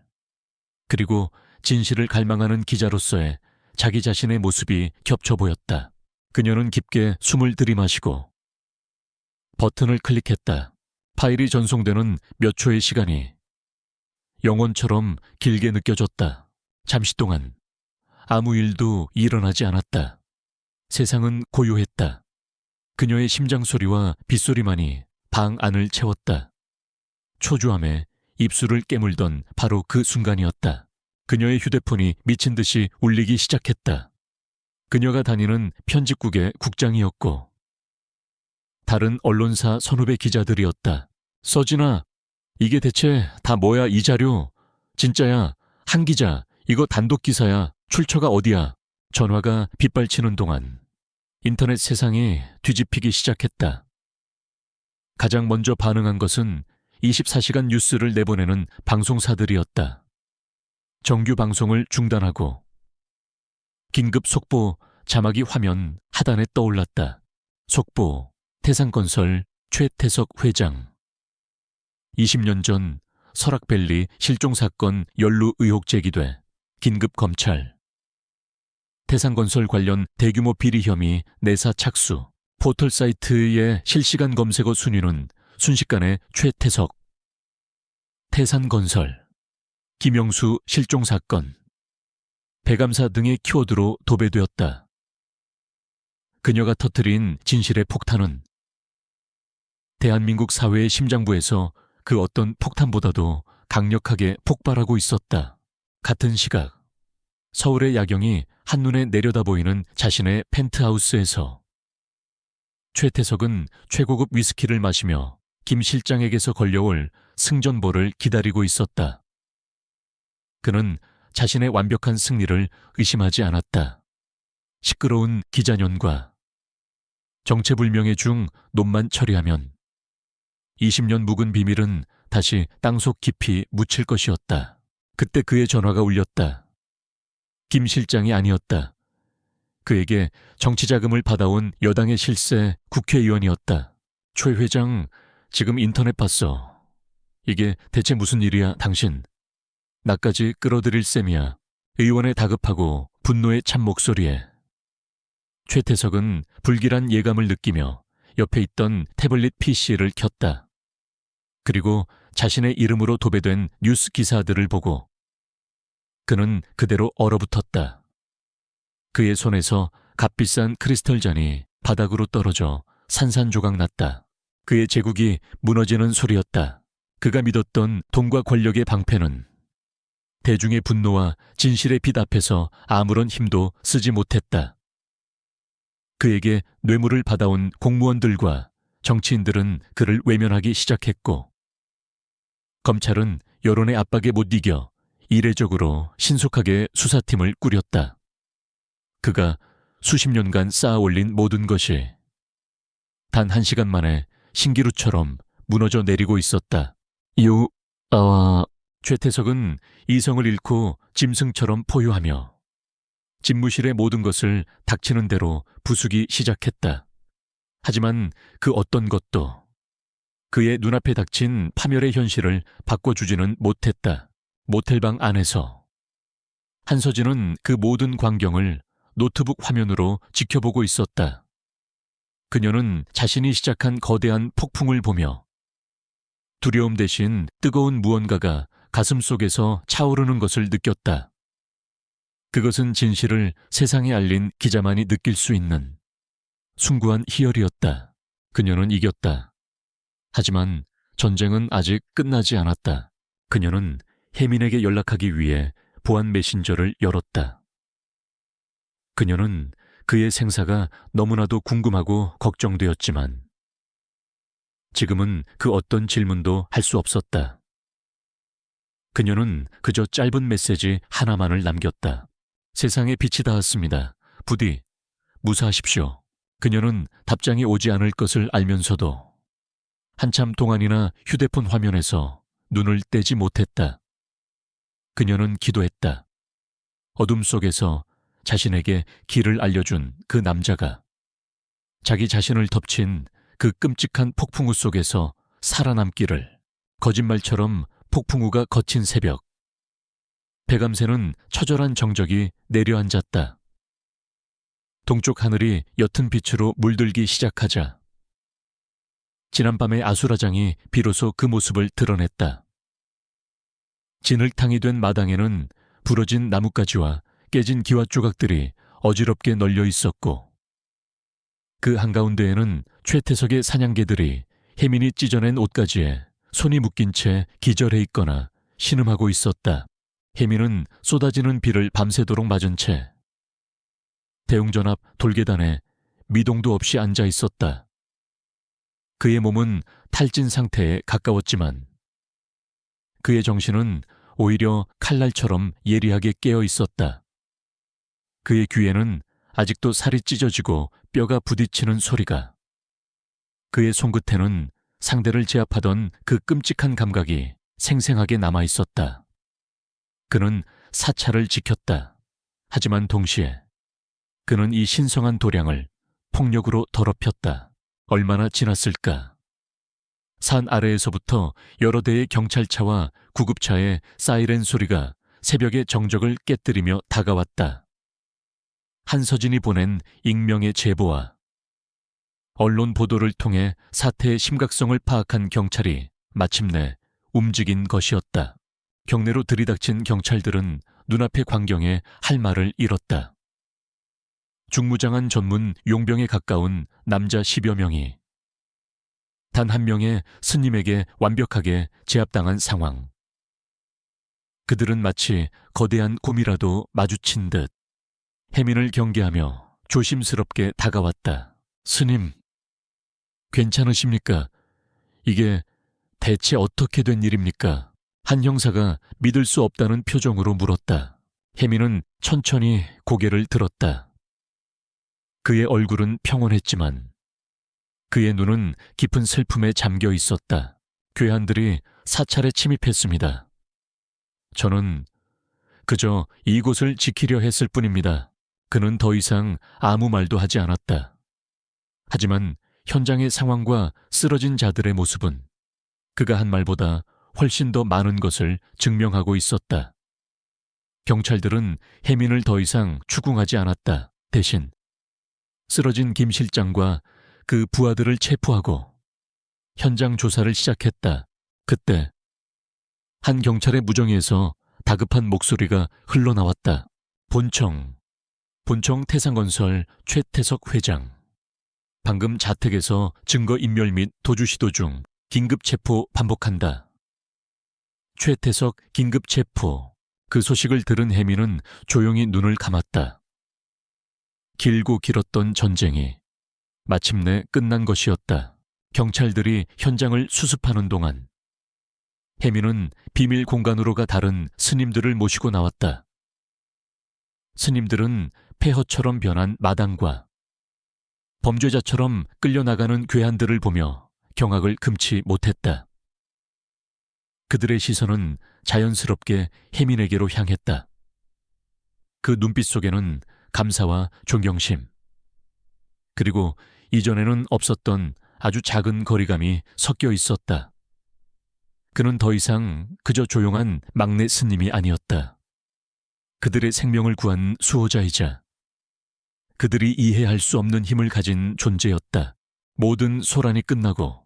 그리고 진실을 갈망하는 기자로서의 자기 자신의 모습이 겹쳐 보였다. 그녀는 깊게 숨을 들이마시고 버튼을 클릭했다. 파일이 전송되는 몇 초의 시간이 영원처럼 길게 느껴졌다. 잠시 동안 아무 일도 일어나지 않았다. 세상은 고요했다. 그녀의 심장 소리와 빗소리만이 방 안을 채웠다. 초조함에 입술을 깨물던 바로 그 순간이었다. 그녀의 휴대폰이 미친 듯이 울리기 시작했다. 그녀가 다니는 편집국의 국장이었고 다른 언론사 선후배 기자들이었다. 서진아, 이게 대체 다 뭐야 이 자료? 진짜야, 한 기자, 이거 단독 기사야, 출처가 어디야? 전화가 빗발치는 동안 인터넷 세상이 뒤집히기 시작했다. 가장 먼저 반응한 것은 24시간 뉴스를 내보내는 방송사들이었다. 정규 방송을 중단하고 긴급 속보 자막이 화면 하단에 떠올랐다. 속보, 태산건설 최태석 회장. 20년 전 설악밸리 실종사건 연루 의혹 제기돼 긴급 검찰. 태산건설 관련 대규모 비리 혐의 내사 착수. 포털 사이트의 실시간 검색어 순위는 순식간에 최태석, 태산건설, 김영수 실종사건, 백암사 등의 키워드로 도배되었다. 그녀가 터뜨린 진실의 폭탄은 대한민국 사회의 심장부에서 그 어떤 폭탄보다도 강력하게 폭발하고 있었다. 같은 시각, 서울의 야경이 한눈에 내려다 보이는 자신의 펜트하우스에서 최태석은 최고급 위스키를 마시며 김 실장에게서 걸려올 승전보를 기다리고 있었다. 그는 자신의 완벽한 승리를 의심하지 않았다. 시끄러운 기자년과 정체불명의 중 논만 처리하면 20년 묵은 비밀은 다시 땅속 깊이 묻힐 것이었다. 그때 그의 전화가 울렸다. 김 실장이 아니었다. 그에게 정치자금을 받아온 여당의 실세 국회의원이었다. 최 회장, 지금 인터넷 봤어. 이게 대체 무슨 일이야, 당신? 나까지 끌어들일 셈이야. 의원의 다급하고 분노의 찬 목소리에. 최태석은 불길한 예감을 느끼며 옆에 있던 태블릿 PC를 켰다. 그리고 자신의 이름으로 도배된 뉴스 기사들을 보고 그는 그대로 얼어붙었다. 그의 손에서 값비싼 크리스털 잔이 바닥으로 떨어져 산산조각 났다. 그의 제국이 무너지는 소리였다. 그가 믿었던 돈과 권력의 방패는 대중의 분노와 진실의 빛 앞에서 아무런 힘도 쓰지 못했다. 그에게 뇌물을 받아온 공무원들과 정치인들은 그를 외면하기 시작했고, 검찰은 여론의 압박에 못 이겨 이례적으로 신속하게 수사팀을 꾸렸다. 그가 수십 년간 쌓아올린 모든 것이 단 1시간 만에 신기루처럼 무너져 내리고 있었다. 최태석은 이성을 잃고 짐승처럼 포효하며 집무실의 모든 것을 닥치는 대로 부수기 시작했다. 하지만 그 어떤 것도 그의 눈앞에 닥친 파멸의 현실을 바꿔주지는 못했다. 모텔방 안에서 한서진은 그 모든 광경을 노트북 화면으로 지켜보고 있었다. 그녀는 자신이 시작한 거대한 폭풍을 보며 두려움 대신 뜨거운 무언가가 가슴 속에서 차오르는 것을 느꼈다. 그것은 진실을 세상에 알린 기자만이 느낄 수 있는 숭고한 희열이었다. 그녀는 이겼다. 하지만 전쟁은 아직 끝나지 않았다. 그녀는 혜민에게 연락하기 위해 보안 메신저를 열었다. 그녀는 그의 생사가 너무나도 궁금하고 걱정되었지만 지금은 그 어떤 질문도 할 수 없었다. 그녀는 그저 짧은 메시지 하나만을 남겼다. 세상에 빛이 닿았습니다. 부디 무사하십시오. 그녀는 답장이 오지 않을 것을 알면서도 한참 동안이나 휴대폰 화면에서 눈을 떼지 못했다. 그녀는 기도했다. 어둠 속에서 자신에게 길을 알려준 그 남자가 자기 자신을 덮친 그 끔찍한 폭풍우 속에서 살아남기를. 거짓말처럼 폭풍우가 거친 새벽. 백암새는 처절한 정적이 내려앉았다. 동쪽 하늘이 옅은 빛으로 물들기 시작하자 지난밤의 아수라장이 비로소 그 모습을 드러냈다. 진흙탕이 된 마당에는 부러진 나뭇가지와 깨진 기와 조각들이 어지럽게 널려 있었고 그 한가운데에는 최태석의 사냥개들이 혜민이 찢어낸 옷가지에 손이 묶인 채 기절해 있거나 신음하고 있었다. 혜민은 쏟아지는 비를 밤새도록 맞은 채 대웅전 앞 돌계단에 미동도 없이 앉아 있었다. 그의 몸은 탈진 상태에 가까웠지만 그의 정신은 오히려 칼날처럼 예리하게 깨어 있었다. 그의 귀에는 아직도 살이 찢어지고 뼈가 부딪히는 소리가, 그의 손끝에는 상대를 제압하던 그 끔찍한 감각이 생생하게 남아 있었다. 그는 사찰을 지켰다. 하지만 동시에 그는 이 신성한 도량을 폭력으로 더럽혔다. 얼마나 지났을까? 산 아래에서부터 여러 대의 경찰차와 구급차의 사이렌 소리가 새벽의 정적을 깨뜨리며 다가왔다. 한서진이 보낸 익명의 제보와 언론 보도를 통해 사태의 심각성을 파악한 경찰이 마침내 움직인 것이었다. 경내로 들이닥친 경찰들은 눈앞의 광경에 할 말을 잃었다. 중무장한 전문 용병에 가까운 남자 10여 명이 단 한 명의 스님에게 완벽하게 제압당한 상황. 그들은 마치 거대한 곰이라도 마주친 듯 혜민을 경계하며 조심스럽게 다가왔다. 스님, 괜찮으십니까? 이게 대체 어떻게 된 일입니까? 한 형사가 믿을 수 없다는 표정으로 물었다. 혜민은 천천히 고개를 들었다. 그의 얼굴은 평온했지만 그의 눈은 깊은 슬픔에 잠겨 있었다. 괴한들이 사찰에 침입했습니다. 저는 그저 이곳을 지키려 했을 뿐입니다. 그는 더 이상 아무 말도 하지 않았다. 하지만 현장의 상황과 쓰러진 자들의 모습은 그가 한 말보다 훨씬 더 많은 것을 증명하고 있었다. 경찰들은 혜민을 더 이상 추궁하지 않았다. 대신 쓰러진 김 실장과 그 부하들을 체포하고 현장 조사를 시작했다. 그때 한 경찰의 무정에서 다급한 목소리가 흘러나왔다. 본청 태상건설 최태석 회장. 방금 자택에서 증거인멸 및 도주시도 중 긴급 체포 반복한다. 최태석 긴급 체포. 그 소식을 들은 혜민은 조용히 눈을 감았다. 길고 길었던 전쟁이 마침내 끝난 것이었다. 경찰들이 현장을 수습하는 동안 혜민은 비밀 공간으로가 다른 스님들을 모시고 나왔다. 스님들은 폐허처럼 변한 마당과 범죄자처럼 끌려나가는 괴한들을 보며 경악을 금치 못했다. 그들의 시선은 자연스럽게 혜민에게로 향했다. 그 눈빛 속에는 감사와 존경심, 그리고 이전에는 없었던 아주 작은 거리감이 섞여 있었다. 그는 더 이상 그저 조용한 막내 스님이 아니었다. 그들의 생명을 구한 수호자이자 그들이 이해할 수 없는 힘을 가진 존재였다. 모든 소란이 끝나고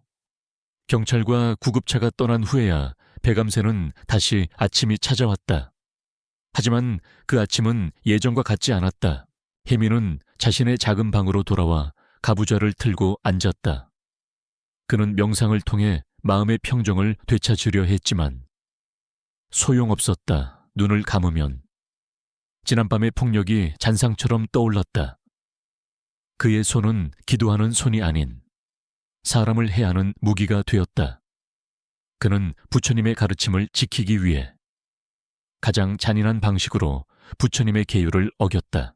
경찰과 구급차가 떠난 후에야 백암새는 다시 아침이 찾아왔다. 하지만 그 아침은 예전과 같지 않았다. 혜민은 자신의 작은 방으로 돌아와 가부좌를 틀고 앉았다. 그는 명상을 통해 마음의 평정을 되찾으려 했지만 소용없었다. 눈을 감으면 지난밤의 폭력이 잔상처럼 떠올랐다. 그의 손은 기도하는 손이 아닌 사람을 해하는 무기가 되었다. 그는 부처님의 가르침을 지키기 위해 가장 잔인한 방식으로 부처님의 계율을 어겼다.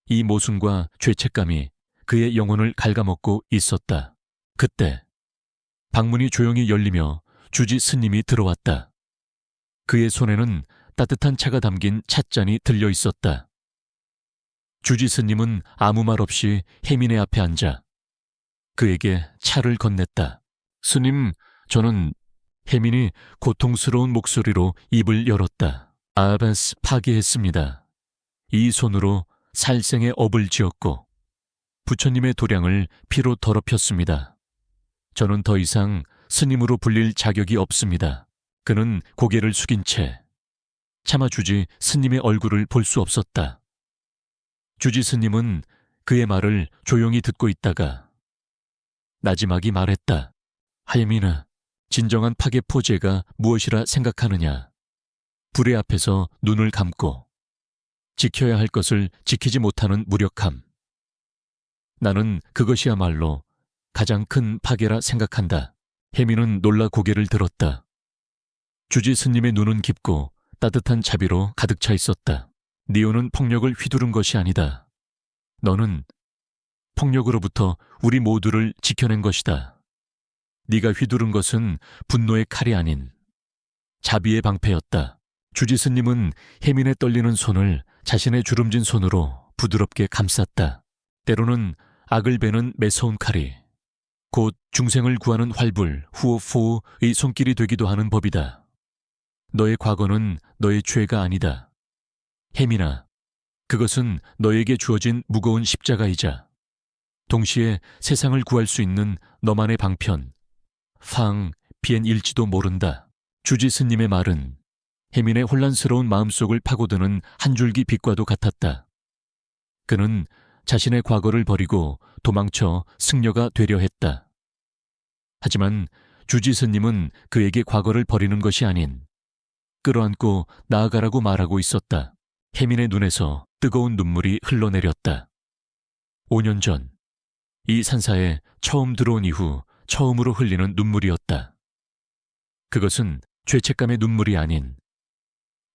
이 모순과 죄책감이 그의 영혼을 갉아먹고 있었다. 그때 방문이 조용히 열리며 주지 스님이 들어왔다. 그의 손에는 따뜻한 차가 담긴 찻잔이 들려 있었다. 주지 스님은 아무 말 없이 혜민의 앞에 앉아 그에게 차를 건넸다. 스님, 저는... 혜민이 고통스러운 목소리로 입을 열었다. 아바스 파기했습니다. 이 손으로 살생의 업을 지었고 부처님의 도량을 피로 더럽혔습니다. 저는 더 이상 스님으로 불릴 자격이 없습니다. 그는 고개를 숙인 채 차마 주지 스님의 얼굴을 볼 수 없었다. 주지 스님은 그의 말을 조용히 듣고 있다가 나지막이 말했다. 혜민아, 진정한 파괴 포제가 무엇이라 생각하느냐? 불의 앞에서 눈을 감고 지켜야 할 것을 지키지 못하는 무력함. 나는 그것이야말로 가장 큰 파괴라 생각한다. 혜민은 놀라 고개를 들었다. 주지 스님의 눈은 깊고 따뜻한 자비로 가득 차 있었다. 니오는 폭력을 휘두른 것이 아니다. 너는 폭력으로부터 우리 모두를 지켜낸 것이다. 네가 휘두른 것은 분노의 칼이 아닌 자비의 방패였다. 주지 스님은 혜민의 떨리는 손을 자신의 주름진 손으로 부드럽게 감쌌다. 때로는 악을 베는 매서운 칼이 곧 중생을 구하는 활불 후오포의 손길이 되기도 하는 법이다. 너의 과거는 너의 죄가 아니다. 혜민아, 그것은 너에게 주어진 무거운 십자가이자 동시에 세상을 구할 수 있는 너만의 방편 비엔일지도 모른다. 주지 스님의 말은 혜민의 혼란스러운 마음속을 파고드는 한 줄기 빛과도 같았다. 그는 자신의 과거를 버리고 도망쳐 승려가 되려 했다. 하지만 주지 스님은 그에게 과거를 버리는 것이 아닌 끌어안고 나아가라고 말하고 있었다. 혜민의 눈에서 뜨거운 눈물이 흘러내렸다. 5년 전, 이 산사에 처음 들어온 이후 처음으로 흘리는 눈물이었다. 그것은 죄책감의 눈물이 아닌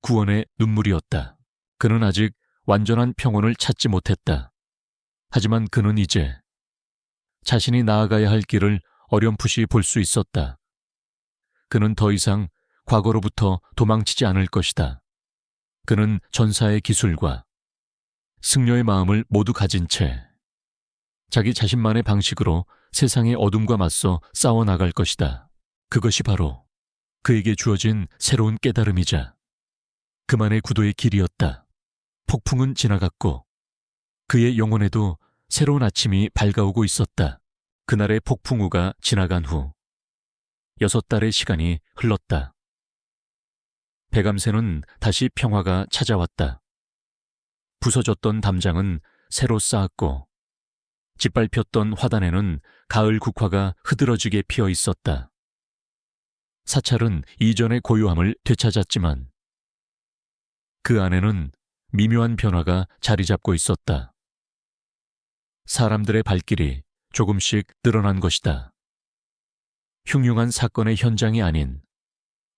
구원의 눈물이었다. 그는 아직 완전한 평온을 찾지 못했다. 하지만 그는 이제 자신이 나아가야 할 길을 어렴풋이 볼 수 있었다. 그는 더 이상 과거로부터 도망치지 않을 것이다. 그는 전사의 기술과 승려의 마음을 모두 가진 채 자기 자신만의 방식으로 세상의 어둠과 맞서 싸워나갈 것이다. 그것이 바로 그에게 주어진 새로운 깨달음이자 그만의 구도의 길이었다. 폭풍은 지나갔고 그의 영혼에도 새로운 아침이 밝아오고 있었다. 그날의 폭풍우가 지나간 후 6달의 시간이 흘렀다. 백암새는 다시 평화가 찾아왔다. 부서졌던 담장은 새로 쌓았고 짓밟혔던 화단에는 가을 국화가 흐드러지게 피어 있었다. 사찰은 이전의 고요함을 되찾았지만 그 안에는 미묘한 변화가 자리 잡고 있었다. 사람들의 발길이 조금씩 늘어난 것이다. 흉흉한 사건의 현장이 아닌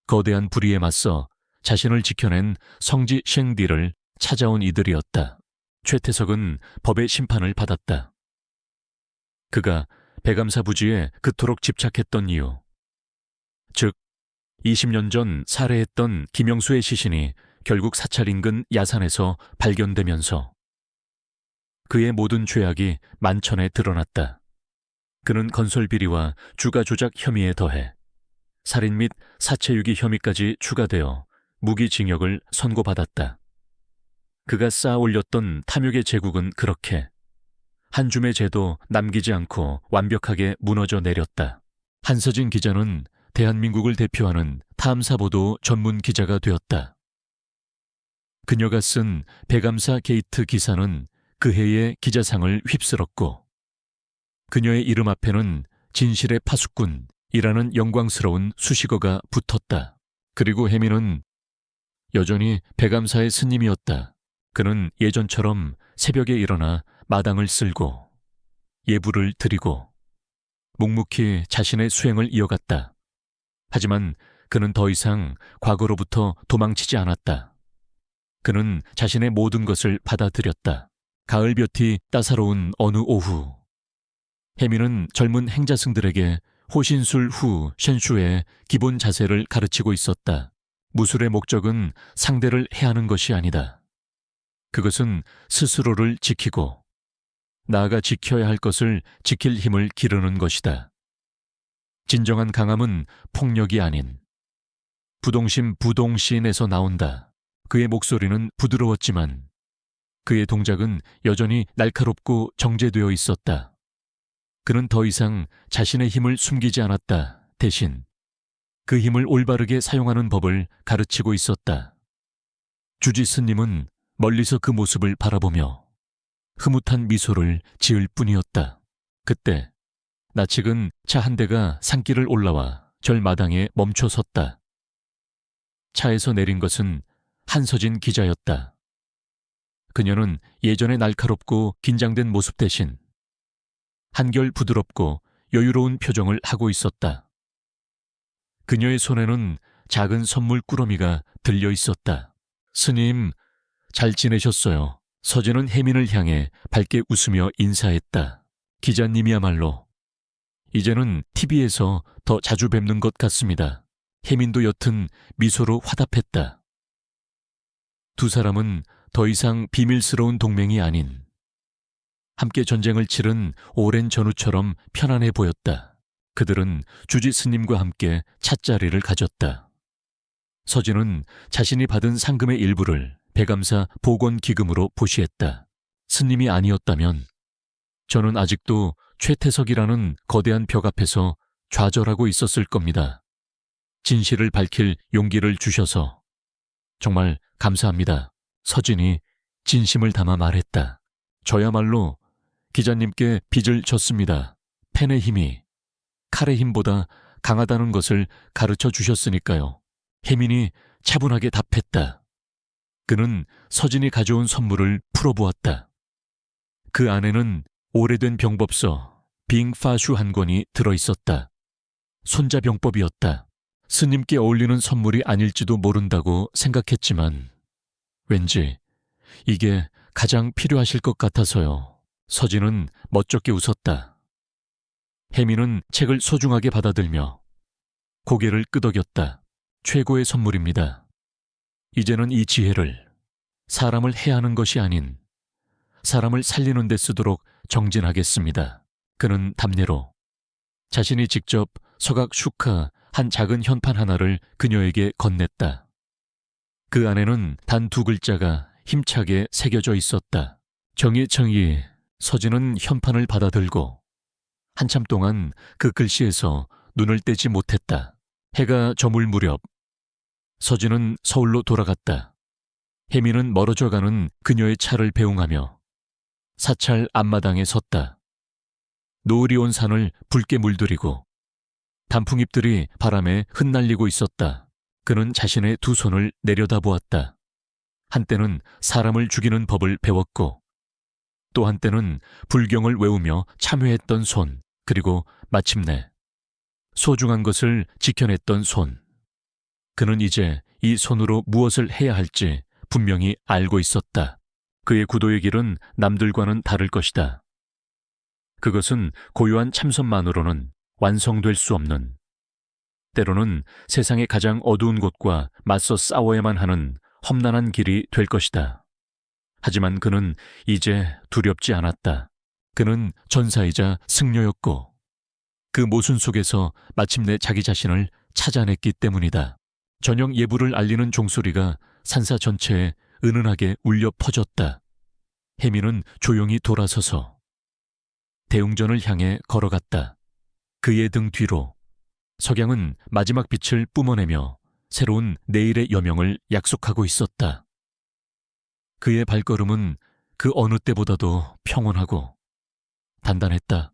거대한 불의에 맞서 자신을 지켜낸 성지 쉥디를 찾아온 이들이었다. 최태석은 법의 심판을 받았다. 그가 백암사 부지에 그토록 집착했던 이유, 즉 20년 전 살해했던 김영수의 시신이 결국 사찰 인근 야산에서 발견되면서 그의 모든 죄악이 만천에 드러났다. 그는 건설비리와 주가 조작 혐의에 더해 살인 및 사체유기 혐의까지 추가되어 무기징역을 선고받았다. 그가 쌓아 올렸던 탐욕의 제국은 그렇게 한 줌의 죄도 남기지 않고 완벽하게 무너져 내렸다. 한서진 기자는 대한민국을 대표하는 탐사보도 전문 기자가 되었다. 그녀가 쓴 백암사 게이트 기사는 그 해의 기자상을 휩쓸었고 그녀의 이름 앞에는 진실의 파수꾼이라는 영광스러운 수식어가 붙었다. 그리고 혜민은 여전히 백암사의 스님이었다. 그는 예전처럼 새벽에 일어나 마당을 쓸고 예불을 드리고 묵묵히 자신의 수행을 이어갔다. 하지만 그는 더 이상 과거로부터 도망치지 않았다. 그는 자신의 모든 것을 받아들였다. 가을볕이 따사로운 어느 오후, 혜민은 젊은 행자승들에게 호신술 후 쉔슈의 기본 자세를 가르치고 있었다. 무술의 목적은 상대를 해하는 것이 아니다. 그것은 스스로를 지키고 나아가 지켜야 할 것을 지킬 힘을 기르는 것이다. 진정한 강함은 폭력이 아닌 부동심 부동신에서 나온다. 그의 목소리는 부드러웠지만 그의 동작은 여전히 날카롭고 정제되어 있었다. 그는 더 이상 자신의 힘을 숨기지 않았다. 대신 그 힘을 올바르게 사용하는 법을 가르치고 있었다. 주지 스님은 멀리서 그 모습을 바라보며 흐뭇한 미소를 지을 뿐이었다. 그때 낯익은 차 한 대가 산길을 올라와 절마당에 멈춰 섰다. 차에서 내린 것은 한서진 기자였다. 그녀는 예전의 날카롭고 긴장된 모습 대신 한결 부드럽고 여유로운 표정을 하고 있었다. 그녀의 손에는 작은 선물 꾸러미가 들려 있었다. 스님, 잘 지내셨어요. 서진은 혜민을 향해 밝게 웃으며 인사했다. 기자님이야말로 이제는 TV에서 더 자주 뵙는 것 같습니다. 혜민도 옅은 미소로 화답했다. 두 사람은 더 이상 비밀스러운 동맹이 아닌 함께 전쟁을 치른 오랜 전우처럼 편안해 보였다. 그들은 주지 스님과 함께 찻자리를 가졌다. 서진은 자신이 받은 상금의 일부를 백암사 복원기금으로 보시했다. 스님이 아니었다면 저는 아직도 최태석이라는 거대한 벽 앞에서 좌절하고 있었을 겁니다. 진실을 밝힐 용기를 주셔서 정말 감사합니다. 서진이 진심을 담아 말했다. 저야말로 기자님께 빚을 졌습니다. 펜의 힘이 칼의 힘보다 강하다는 것을 가르쳐 주셨으니까요. 혜민이 차분하게 답했다. 그는 서진이 가져온 선물을 풀어보았다. 그 안에는 오래된 병법서 빙파슈 한 권이 들어있었다. 손자병법이었다. 스님께 어울리는 선물이 아닐지도 모른다고 생각했지만 왠지 이게 가장 필요하실 것 같아서요. 서진은 멋쩍게 웃었다. 혜민은 책을 소중하게 받아들며 고개를 끄덕였다. 최고의 선물입니다. 이제는 이 지혜를 사람을 해하는 것이 아닌 사람을 살리는 데 쓰도록 정진하겠습니다. 그는 답례로 자신이 직접 서각 슈카 한 작은 현판 하나를 그녀에게 건넸다. 그 안에는 단 2글자가 힘차게 새겨져 있었다. 정의청이. 서진은 현판을 받아들고 한참 동안 그 글씨에서 눈을 떼지 못했다. 해가 저물 무렵 서진은 서울로 돌아갔다. 혜미는 멀어져가는 그녀의 차를 배웅하며 사찰 앞마당에 섰다. 노을이 온 산을 붉게 물들이고 단풍잎들이 바람에 흩날리고 있었다. 그는 자신의 2 손을 내려다보았다. 한때는 사람을 죽이는 법을 배웠고 또 한때는 불경을 외우며 참회했던 손, 그리고 마침내 소중한 것을 지켜냈던 손. 그는 이제 이 손으로 무엇을 해야 할지 분명히 알고 있었다. 그의 구도의 길은 남들과는 다를 것이다. 그것은 고요한 참선만으로는 완성될 수 없는, 때로는 세상의 가장 어두운 곳과 맞서 싸워야만 하는 험난한 길이 될 것이다. 하지만 그는 이제 두렵지 않았다. 그는 전사이자 승려였고 그 모순 속에서 마침내 자기 자신을 찾아냈기 때문이다. 저녁 예불을 알리는 종소리가 산사 전체에 은은하게 울려 퍼졌다. 혜미는 조용히 돌아서서 대웅전을 향해 걸어갔다. 그의 등 뒤로 석양은 마지막 빛을 뿜어내며 새로운 내일의 여명을 약속하고 있었다. 그의 발걸음은 그 어느 때보다도 평온하고 단단했다.